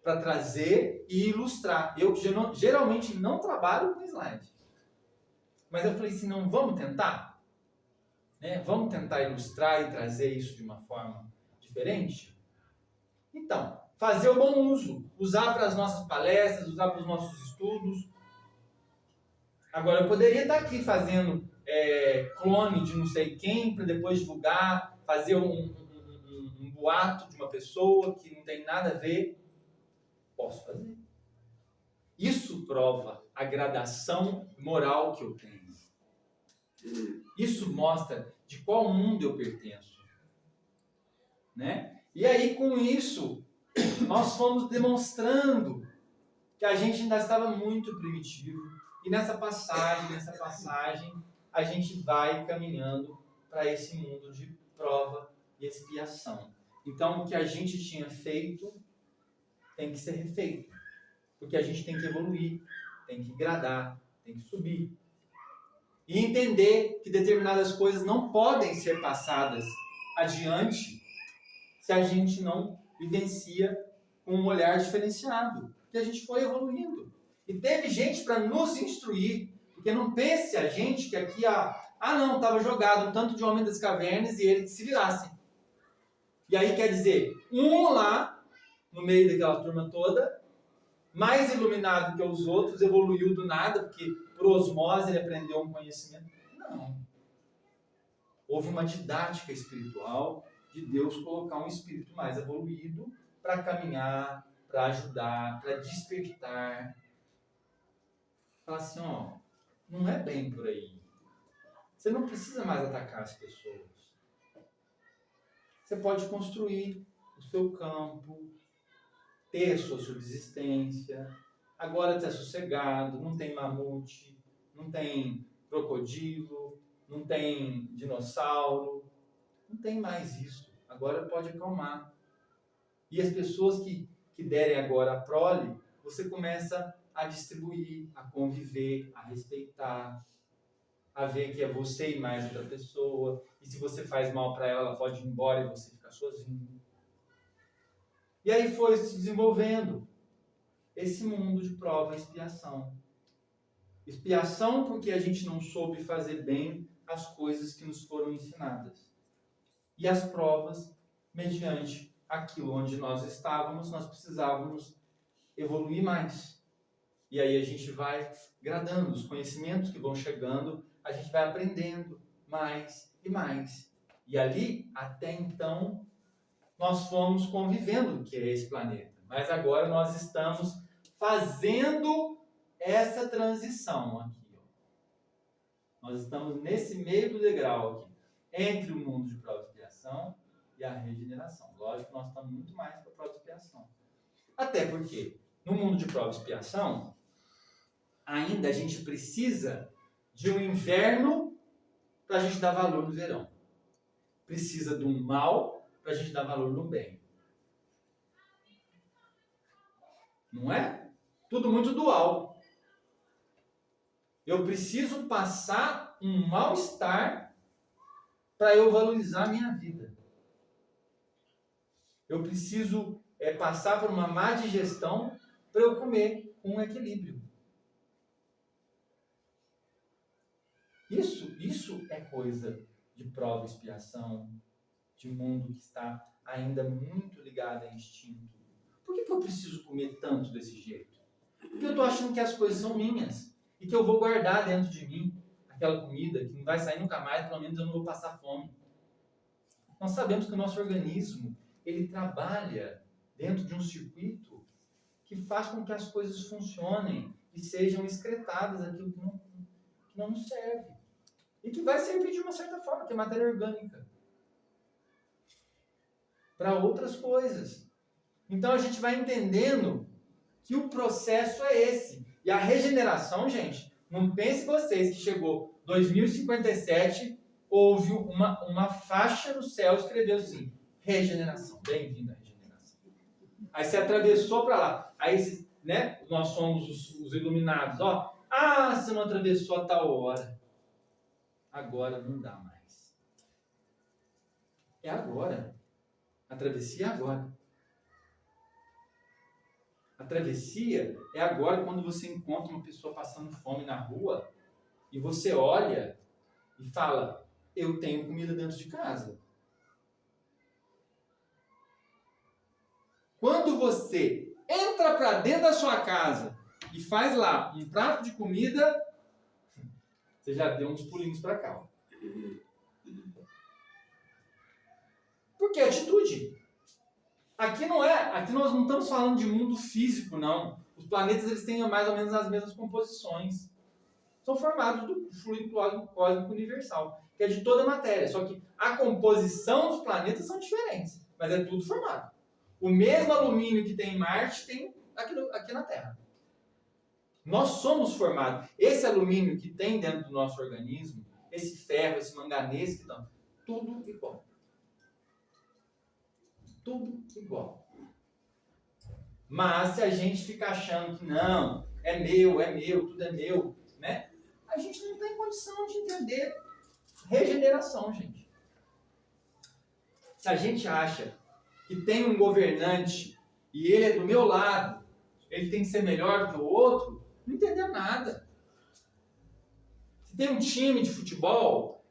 Para trazer e ilustrar. Eu geralmente não trabalho com slide. Mas eu falei assim, não, vamos tentar? Né? Vamos tentar ilustrar e trazer isso de uma forma diferente? Então, fazer o bom uso. Usar para as nossas palestras, usar para os nossos estudos. Agora, eu poderia estar aqui fazendo clone de não sei quem para depois divulgar, fazer um boato de uma pessoa que não tem nada a ver. Posso fazer. Isso prova a gradação moral que eu tenho. Isso mostra de qual mundo eu pertenço. Né? E aí, com isso, nós fomos demonstrando que a gente ainda estava muito primitivo. E nessa passagem, a gente vai caminhando para esse mundo de prova e expiação. Então, o que a gente tinha feito tem que ser refeito. Porque a gente tem que evoluir, tem que gradar, tem que subir. E entender que determinadas coisas não podem ser passadas adiante se a gente não vivencia com um olhar diferenciado. Porque a gente foi evoluindo. E teve gente para nos instruir. Porque não pense a gente que aqui, não, estava jogado um tanto de homem das cavernas e ele que se virasse. E aí quer dizer, um lá, no meio daquela turma toda, mais iluminado que os outros, evoluiu do nada, porque por osmose ele aprendeu um conhecimento. Não. Houve uma didática espiritual de Deus colocar um espírito mais evoluído para caminhar, para ajudar, para despertar. Falar assim, não é bem por aí. Você não precisa mais atacar as pessoas. Você pode construir o seu campo, ter a sua subsistência. Agora está sossegado, não tem mamute, não tem crocodilo, não tem dinossauro, não tem mais isso. Agora pode acalmar. E as pessoas que derem agora a prole, você começa a distribuir, a conviver, a respeitar, a ver que é você e mais outra pessoa. E se você faz mal para ela, ela pode ir embora e você ficar sozinho. E aí foi se desenvolvendo esse mundo de prova e expiação. Expiação porque a gente não soube fazer bem as coisas que nos foram ensinadas. E as provas, mediante aquilo onde nós estávamos, nós precisávamos evoluir mais. E aí a gente vai gradando os conhecimentos que vão chegando, a gente vai aprendendo mais e mais. E ali, até então, nós fomos convivendo, que é esse planeta. Mas agora nós estamos fazendo essa transição aqui. Nós estamos nesse meio do degrau aqui, entre o mundo de prova e expiação e a regeneração. Lógico que nós estamos muito mais para a prova e expiação. Até porque, no mundo de prova e expiação, ainda a gente precisa de um inverno para a gente dar valor no verão. Precisa de um mal para a gente dar valor no bem. Não é? Tudo muito dual. Eu preciso passar um mal-estar para eu valorizar a minha vida. Eu preciso passar por uma má digestão para eu comer com um equilíbrio. Isso é coisa de prova e expiação, de mundo que está ainda muito ligado a instinto. Por que eu preciso comer tanto desse jeito? Porque eu estou achando que as coisas são minhas e que eu vou guardar dentro de mim aquela comida que não vai sair nunca mais, pelo menos eu não vou passar fome. Nós sabemos que o nosso organismo, ele trabalha dentro de um circuito que faz com que as coisas funcionem e sejam excretadas aquilo que não nos serve. E que vai servir de uma certa forma, que é matéria orgânica, para outras coisas. Então a gente vai entendendo que o processo é esse. E a regeneração, gente, não pense vocês que chegou 2057, houve uma faixa no céu que escreveu assim, regeneração, bem-vindo à regeneração. Aí você atravessou para lá. Aí, né, nós somos os iluminados. Ó, você não atravessou a tal hora. Agora não dá mais. É agora. A travessia é agora. A travessia é agora quando você encontra uma pessoa passando fome na rua e você olha e fala, eu tenho comida dentro de casa. Quando você entra para dentro da sua casa e faz lá um prato de comida, você já deu uns pulinhos para cá. Ó. Porque é atitude. Aqui nós não estamos falando de mundo físico, não. Os planetas eles têm mais ou menos as mesmas composições. São formados do fluido cósmico universal, que é de toda a matéria. Só que a composição dos planetas são diferentes, mas é tudo formado. O mesmo alumínio que tem em Marte tem aqui na Terra. Nós somos formados. Esse alumínio que tem dentro do nosso organismo, esse ferro, esse manganês, tudo igual. Tudo igual. Mas se a gente fica achando que não, é meu, tudo é meu, né? A gente não tem condição de entender regeneração, gente. Se a gente acha que tem um governante e ele é do meu lado, ele tem que ser melhor do que o outro, não entendeu nada. Se tem um time de futebol,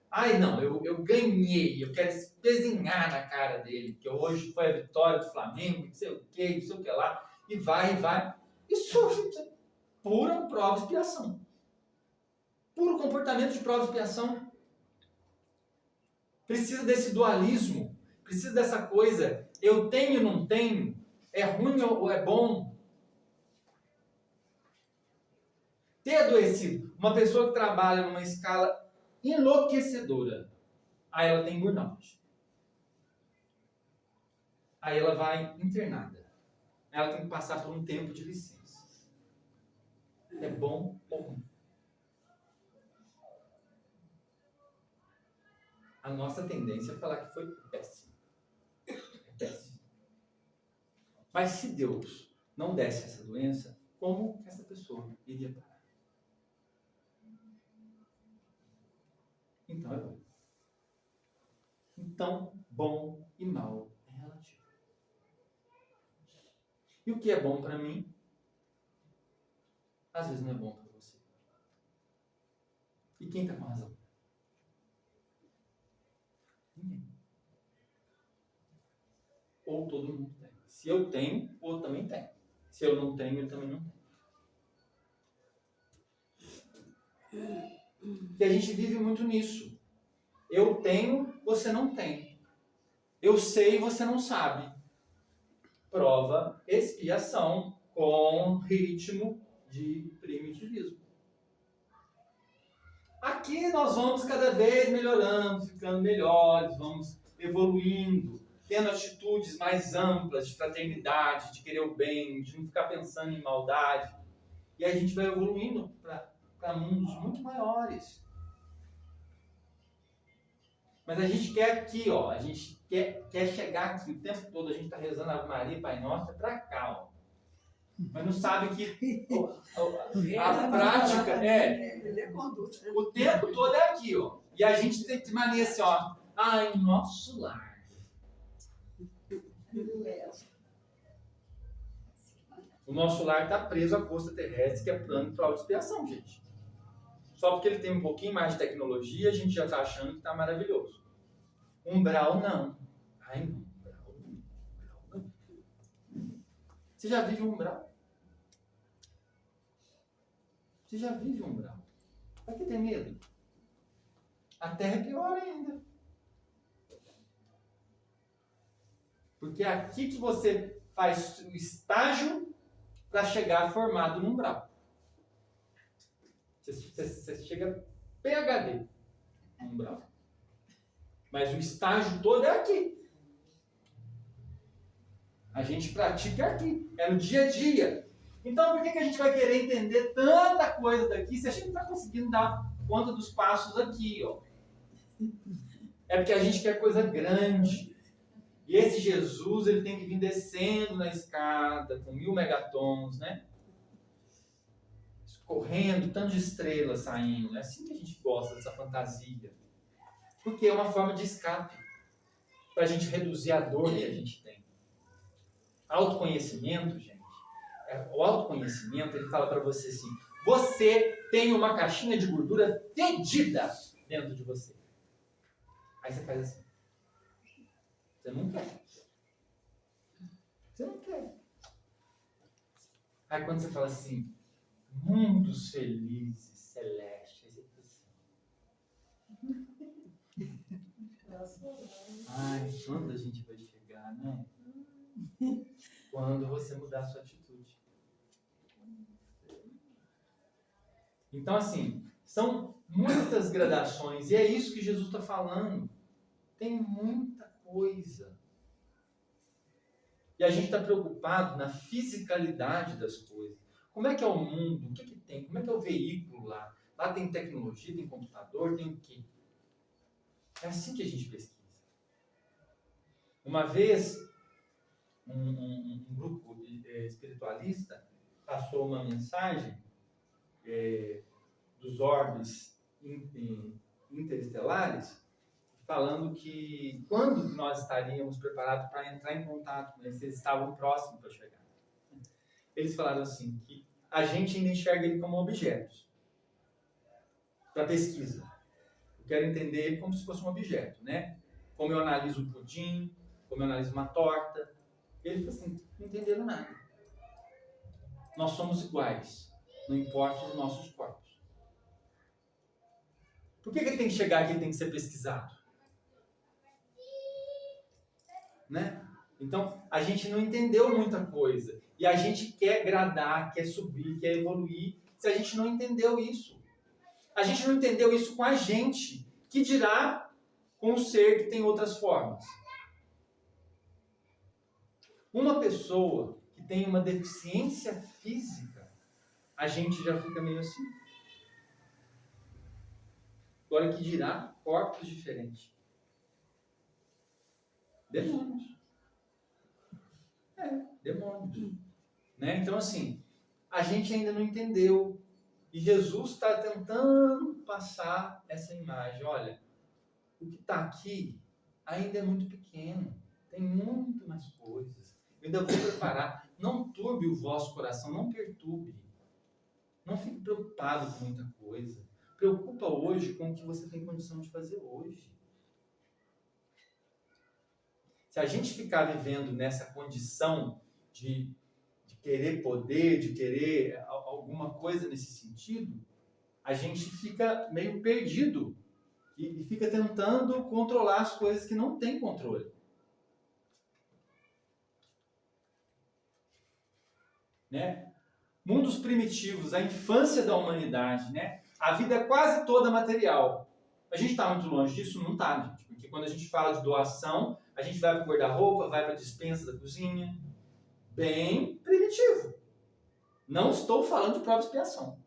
eu ganhei, eu quero espezinhar na cara dele, porque hoje foi a vitória do Flamengo, não sei o que lá, e vai. Isso é pura prova e expiação. Puro comportamento de prova e expiação. Precisa desse dualismo, precisa dessa coisa, eu tenho, não tenho, é ruim ou é bom. Ter adoecido, uma pessoa que trabalha numa escala enlouquecedora, aí ela tem burnout. Aí ela vai internada. Ela tem que passar por um tempo de licença. É bom ou ruim? A nossa tendência é falar que foi péssimo. É péssimo. Mas se Deus não desse essa doença, como que essa pessoa iria parar? Então é bom. Então, bom e mal é relativo. E o que é bom para mim, às vezes não é bom para você. E quem está com razão? Ninguém. Ou todo mundo tem. Se eu tenho, o outro também tem. Se eu não tenho, ele também não tem. E a gente vive muito nisso. Eu tenho, você não tem. Eu sei, você não sabe. Prova, expiação com ritmo de primitivismo. Aqui nós vamos cada vez melhorando, ficando melhores, vamos evoluindo, tendo atitudes mais amplas de fraternidade, de querer o bem, de não ficar pensando em maldade. E a gente vai evoluindo para mundos muito maiores. Mas a gente quer aqui, ó, a gente quer chegar aqui o tempo todo, a gente está rezando Ave Maria, Pai Nosso, é para cá, ó. Mas não sabe que a prática o tempo todo é aqui, ó. E a gente tem que mania assim, ó. Ai, nosso lar. O nosso lar está preso à costa terrestre, que é plano para autoexpiação, gente. Só porque ele tem um pouquinho mais de tecnologia, a gente já está achando que está maravilhoso. Umbral, não. Ai, não. Umbral não. Você já vive um umbral? Você já vive um umbral? Para que ter medo? A Terra é pior ainda. Porque é aqui que você faz o estágio para chegar formado no umbral. Você chega PhD no umbral. Mas o estágio todo é aqui. A gente pratica aqui. É no dia a dia. Então por que a gente vai querer entender tanta coisa daqui se a gente não está conseguindo dar conta dos passos aqui, ó? É porque a gente quer coisa grande. E esse Jesus, ele tem que vir descendo na escada com 1000 megatons, né? Correndo, tanto de estrelas saindo. É assim que a gente gosta dessa fantasia. Porque é uma forma de escape. Para a gente reduzir a dor que a gente tem. Autoconhecimento, gente. O autoconhecimento, ele fala para você assim: você tem uma caixinha de gordura fedida dentro de você. Aí você faz assim. Você não quer. Você não quer. Aí quando você fala assim, mundos felizes, celestes, você fala assim, ai, quando a gente vai chegar, né? Quando você mudar a sua atitude. Então, assim, são muitas gradações, e é isso que Jesus está falando. Tem muita coisa. E a gente está preocupado na fisicalidade das coisas. Como é que é o mundo? O que tem? Como é que é o veículo lá? Lá tem tecnologia, tem computador, tem o quê? É assim que a gente pesquisa. Uma vez, um grupo espiritualista passou uma mensagem dos orbes interestelares, falando que quando nós estaríamos preparados para entrar em contato com eles, eles estavam próximos para chegar. Eles falaram assim, que a gente ainda enxerga ele como objetos para pesquisa. Eu quero entender ele como se fosse um objeto, né? Como eu analiso um pudim, como eu analiso uma torta. Ele falou assim, não entenderam nada. Nós somos iguais, não importa os nossos corpos. Por que ele tem que chegar aqui e tem que ser pesquisado? Né? Então, a gente não entendeu muita coisa. E a gente quer gradar, quer subir, quer evoluir, se a gente não entendeu isso. A gente não entendeu isso com a gente, que dirá com o ser que tem outras formas. Uma pessoa que tem uma deficiência física, a gente já fica meio assim. Agora que dirá corpos diferentes. Demônios. Demônios. Né? Então, assim, a gente ainda não entendeu. E Jesus está tentando passar essa imagem. Olha, o que está aqui ainda é muito pequeno. Tem muito mais coisas. Eu ainda vou preparar. Não turbe o vosso coração, não perturbe. Não fique preocupado com muita coisa. Preocupa hoje com o que você tem condição de fazer hoje. Se a gente ficar vivendo nessa condição de querer poder, de querer alguma coisa nesse sentido, a gente fica meio perdido e fica tentando controlar as coisas que não tem controle. Né? Mundos primitivos, a infância da humanidade, né? A vida é quase toda material. A gente está muito longe disso? Não está, gente. Porque quando a gente fala de doação, a gente vai para o guarda-roupa, vai para a despensa da cozinha. Bem primitivo. Não estou falando de prova e expiação.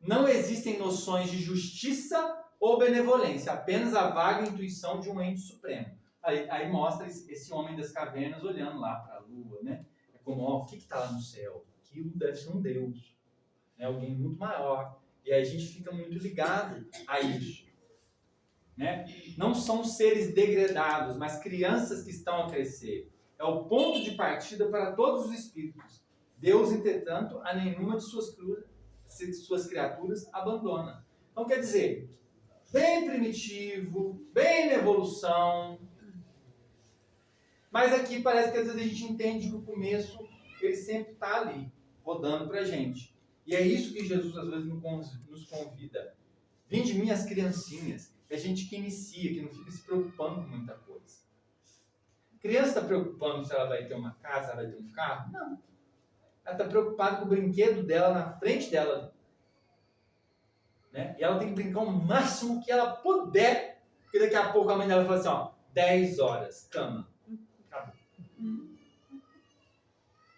Não existem noções de justiça ou benevolência, apenas a vaga intuição de um ente supremo. Aí mostra esse homem das cavernas olhando lá para a lua, né? É como, ó, o que está lá no céu? Aquilo deve ser um Deus, né? Alguém muito maior. E aí a gente fica muito ligado a isso. né? Não são seres degradados, mas crianças que estão a crescer. É o ponto de partida para todos os espíritos. Deus, entretanto, a nenhuma de suas criaturas abandona. Então, quer dizer, bem primitivo, bem na evolução, mas aqui parece que às vezes a gente entende que o começo, ele sempre está ali, rodando para a gente. E é isso que Jesus às vezes nos convida. Vinde de mim as criancinhas. É gente que inicia, que não fica se preocupando com muita coisa. Criança está preocupando se ela vai ter uma casa, ela vai ter um carro? Não. Ela está preocupada com o brinquedo dela na frente dela. Né? E ela tem que brincar o máximo que ela puder, porque daqui a pouco a mãe dela fala assim, ó, 10 horas, cama. Acabou.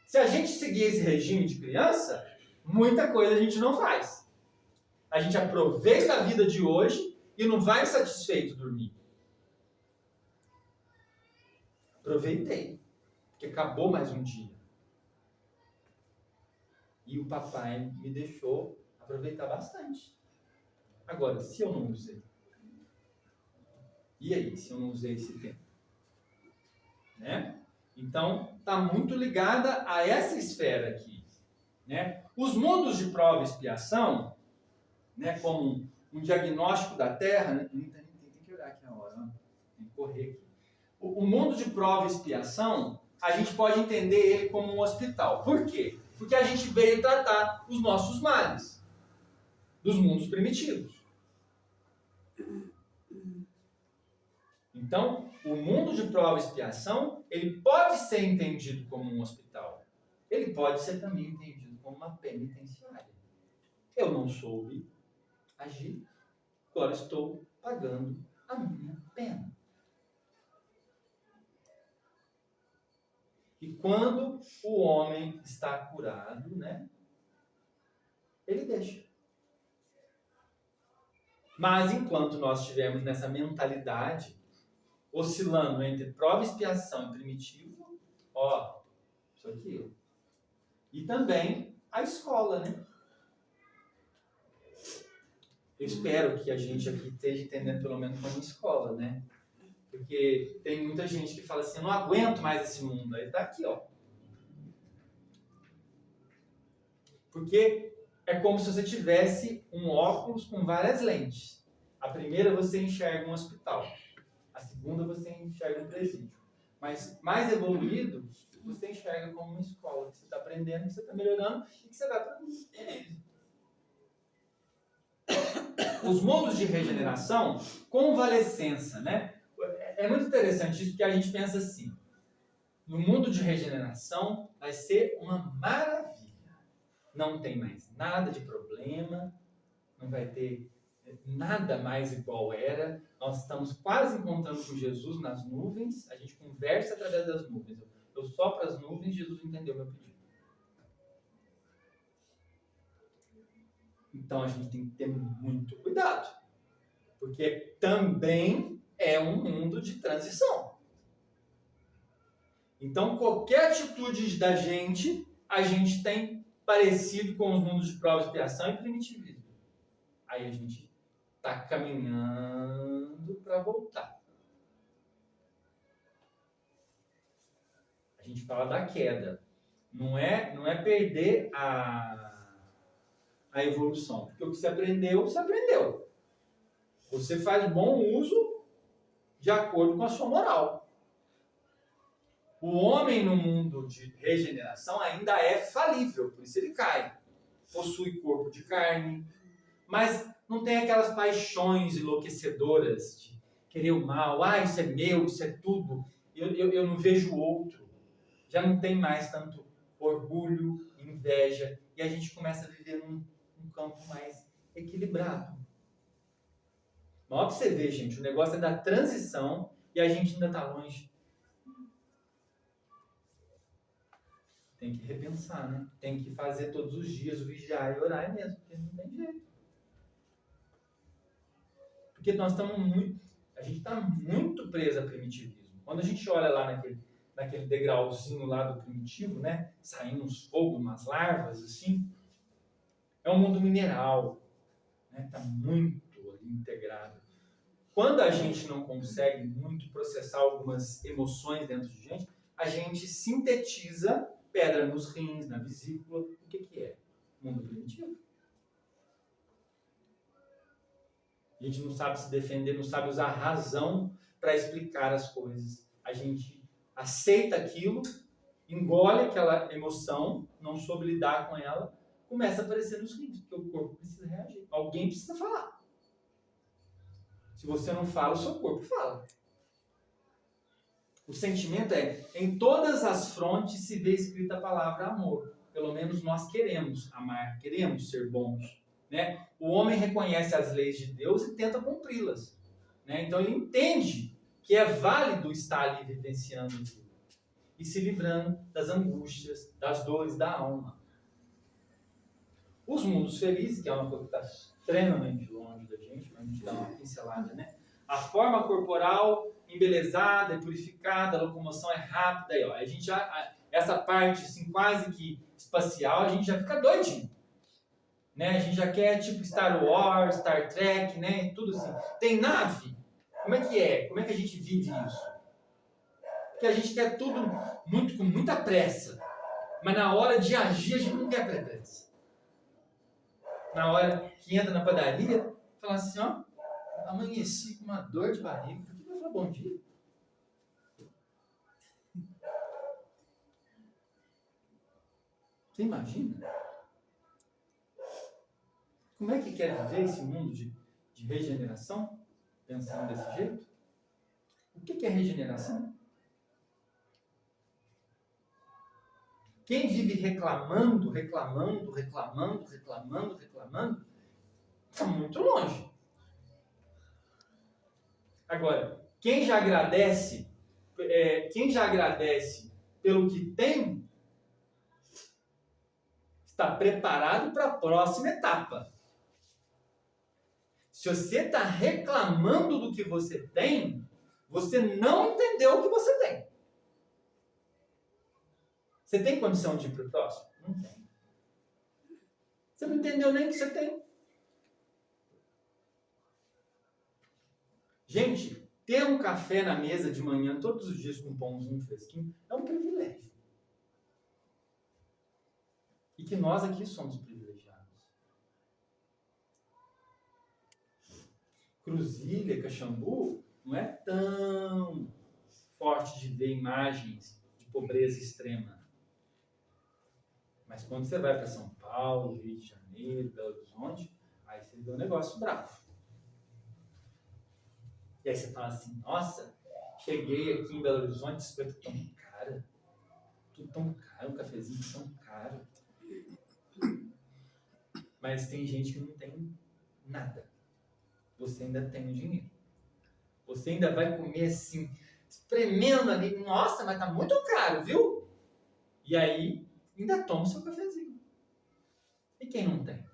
Se a gente seguir esse regime de criança, muita coisa a gente não faz. A gente aproveita a vida de hoje e não vai satisfeito dormir. Aproveitei, porque acabou mais um dia. E o papai me deixou aproveitar bastante. Agora, se eu não usei? E aí, se eu não usei esse tempo? Né? Então, está muito ligada a essa esfera aqui. Né? Os mundos de prova e expiação, né, como um diagnóstico da Terra, né? Tem que olhar aqui a hora, ó. Tem que correr aqui. O mundo de prova e expiação, a gente pode entender ele como um hospital. Por quê? Porque a gente veio tratar os nossos males, dos mundos primitivos. Então, o mundo de prova e expiação, ele pode ser entendido como um hospital. Ele pode ser também entendido como uma penitenciária. Eu não soube agir, agora estou pagando a minha pena. E quando o homem está curado, né, ele deixa. Mas enquanto nós estivermos nessa mentalidade, oscilando entre prova e expiação e primitivo, ó, isso aqui. E também a escola, né? Eu espero que a gente aqui esteja entendendo pelo menos como escola, né? Porque tem muita gente que fala assim, eu não aguento mais esse mundo. Aí tá aqui, ó. Porque é como se você tivesse um óculos com várias lentes. A primeira você enxerga um hospital. A segunda você enxerga um presídio. Mas mais evoluído, você enxerga como uma escola. Que você está aprendendo, que você está melhorando e que você vai para os mundos de regeneração, convalescença, né? É muito interessante isso, porque a gente pensa assim, no mundo de regeneração vai ser uma maravilha. Não tem mais nada de problema, não vai ter nada mais igual era. Nós estamos quase encontrando com Jesus nas nuvens, a gente conversa através das nuvens. Eu sopro as nuvens, Jesus entendeu meu pedido. Então a gente tem que ter muito cuidado, porque também é um mundo de transição. Então qualquer atitude da gente, a gente tem parecido com os mundos de prova, expiação e primitivismo. Aí a gente está caminhando para voltar. A gente fala da queda. Não é perder a evolução. Porque o que você aprendeu, você aprendeu. Você faz bom uso de acordo com a sua moral. O homem no mundo de regeneração ainda é falível, por isso ele cai. Possui corpo de carne, mas não tem aquelas paixões enlouquecedoras de querer o mal. Ah, isso é meu, isso é tudo. Eu não vejo o outro. Já não tem mais tanto orgulho, inveja. E a gente começa a viver num campo mais equilibrado. Na hora que você vê, gente, o negócio é da transição e a gente ainda está longe. Tem que repensar, né? Tem que fazer todos os dias o vigiar e orar mesmo, porque não tem jeito. Porque nós estamos a gente está muito preso a primitivismo. Quando a gente olha lá naquele degrauzinho lá do primitivo, né? Saindo uns fogos, umas larvas, assim. É um mundo mineral, né? Está muito ali integrado. quando a gente não consegue muito processar algumas emoções dentro de gente, a gente sintetiza pedra nos rins, na vesícula. O que é? Mundo primitivo. A gente não sabe se defender, não sabe usar a razão para explicar as coisas. A gente aceita aquilo, engole aquela emoção, não soube lidar com ela, começa a aparecer nos rins, porque o corpo precisa reagir. Alguém precisa falar. Se você não fala, o seu corpo fala. O sentimento é, em todas as frontes se vê escrita a palavra amor. Pelo menos nós queremos amar, queremos ser bons. Né? O homem reconhece as leis de Deus e tenta cumpri-las. Né? Então ele entende que é válido estar ali vivenciando aquilo. E se livrando das angústias, das dores da alma. Os mundos felizes, que é uma coisa que está extremamente longe da gente, mas a gente dá uma pincelada, né? A forma corporal embelezada e purificada, a locomoção é rápida, aí, ó. A gente essa parte assim, quase que espacial, a gente já fica doidinho. Né? A gente já quer tipo Star Wars, Star Trek, né? Tudo assim. Tem nave? Como é que é? Como é que a gente vive isso? Porque a gente quer tudo com muita pressa. Mas na hora de agir, a gente não quer pressa. Na hora que entra na padaria, fala assim, ó, amanheci com uma dor de barriga, por que vai falar bom dia? Você imagina? Como é que quer viver esse mundo de regeneração? Pensando desse jeito? O que é regeneração? Quem vive reclamando, está muito longe. Agora, quem já agradece pelo que tem, está preparado para a próxima etapa. Se você está reclamando do que você tem, você não entendeu o que você tem. Você tem condição de ir para o próximo? Não tem. Você não entendeu nem o que você tem. Gente, ter um café na mesa de manhã todos os dias com um pãozinho fresquinho é um privilégio. E que nós aqui somos privilegiados. Cruzilha, Caxambu, não é tão forte de ver imagens de pobreza extrema. Mas quando você vai para São Paulo, Rio de Janeiro, Belo Horizonte, aí você vê um negócio bravo. E aí você fala assim, nossa, cheguei aqui em Belo Horizonte, isso é tão caro. Tudo tão caro, um cafezinho tão caro. Mas tem gente que não tem nada. Você ainda tem o dinheiro. Você ainda vai comer assim, espremendo ali, nossa, mas tá muito caro, viu? E aí, ainda toma o seu cafezinho. E quem não tem?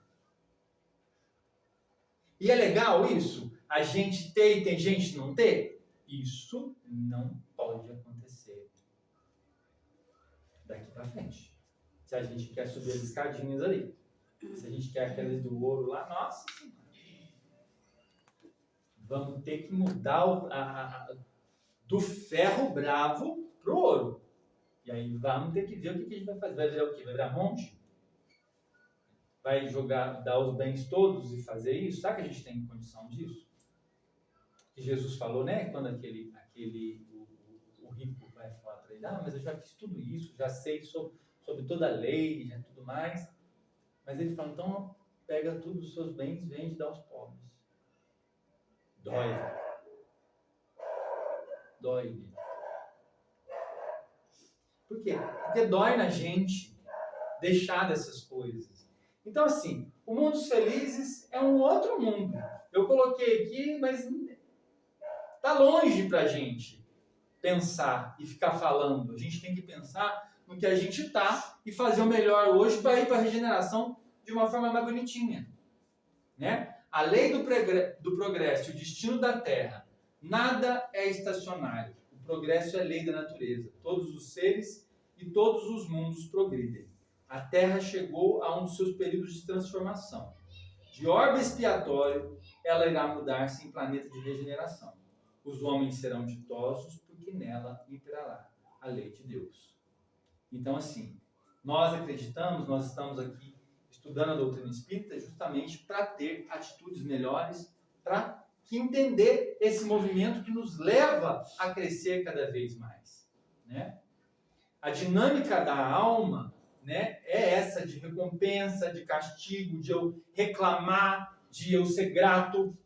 E é legal isso? A gente ter e tem gente não ter? Isso não pode acontecer daqui para frente. Se a gente quer subir as escadinhas ali. Se a gente quer aqueles do ouro lá, nossa senhora. Vamos ter que mudar do ferro bravo pro ouro. E aí vamos ter que ver o que a gente vai fazer. Vai virar o quê? Vai virar monte? Vai dar os bens todos e fazer isso? Será que a gente tem condição disso? Que Jesus falou, né? Quando o rico vai falar para ele, mas eu já fiz tudo isso, já sei sobre toda a lei, já tudo mais. Mas ele fala, então pega tudo os seus bens, vende e dá aos pobres. Dói. Por quê? Porque dói na gente deixar dessas coisas. Então, assim, o mundo dos felizes é um outro mundo. Eu coloquei aqui, mas está longe para a gente pensar e ficar falando. A gente tem que pensar no que a gente está e fazer o melhor hoje para ir para a regeneração de uma forma mais bonitinha. Né? A lei do progresso e o destino da Terra, nada é estacionário. O progresso é lei da natureza. Todos os seres e todos os mundos progridem. A Terra chegou a um dos seus períodos de transformação. de orbe expiatório, ela irá mudar-se em planeta de regeneração. Os homens serão ditosos, porque nela imperará a lei de Deus. Então, assim, nós acreditamos, nós estamos aqui estudando a doutrina espírita justamente para ter atitudes melhores, para entender esse movimento que nos leva a crescer cada vez mais, né? A dinâmica da alma, né, é essa de recompensa, de castigo, de eu reclamar, de eu ser grato.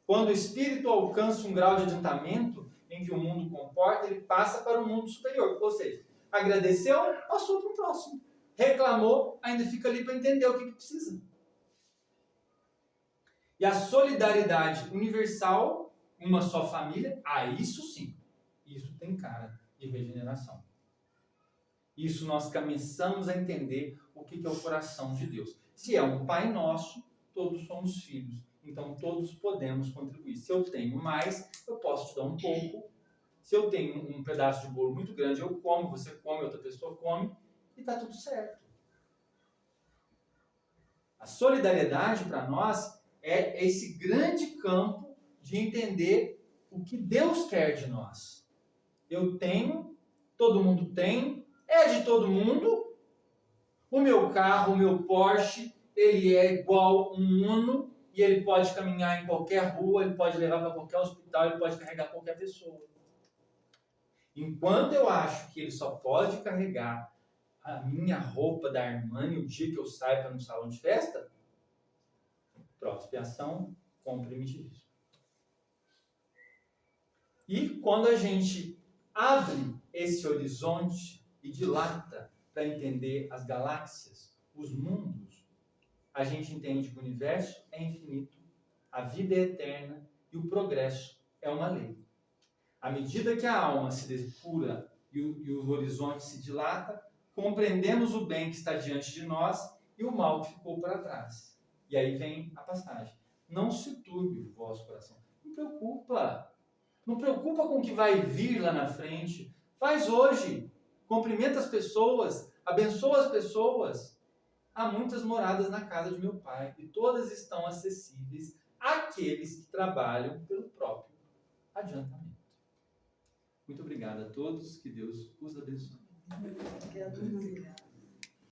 Quando o espírito alcança um grau de adiantamento em que o mundo comporta, ele passa para um mundo superior. Ou seja, agradeceu, passou para o próximo. Reclamou, ainda fica ali para entender o que precisa. E a solidariedade universal, uma só família, isso sim, isso tem cara de regeneração. Isso nós começamos a entender o que é o coração de Deus. Se é um Pai Nosso, todos somos filhos. Então todos podemos contribuir. Se eu tenho mais, eu posso te dar um pouco. Se eu tenho um pedaço de bolo muito grande, eu como, você come, outra pessoa come, e está tudo certo. A solidariedade para nós é esse grande campo de entender o que Deus quer de nós. Eu tenho, todo mundo tem, é de todo mundo. O meu carro, o meu Porsche, ele é igual um Uno e ele pode caminhar em qualquer rua, ele pode levar para qualquer hospital, ele pode carregar qualquer pessoa. Enquanto eu acho que ele só pode carregar a minha roupa da Armani o dia que eu saio para um salão de festa, expiação com primitivismo. E quando a gente abre esse horizonte e dilata para entender as galáxias, os mundos, a gente entende que o universo é infinito, a vida é eterna e o progresso é uma lei. À medida que a alma se depura e o horizonte se dilata, compreendemos o bem que está diante de nós e o mal que ficou para trás. E aí vem a passagem. Não se turbe o vosso coração. Não preocupa. Não preocupa com o que vai vir lá na frente. Faz hoje. Cumprimenta as pessoas. Abençoa as pessoas. Há muitas moradas na casa de meu Pai e todas estão acessíveis àqueles que trabalham pelo próprio adiantamento. Muito obrigado a todos. Que Deus os abençoe. Obrigada.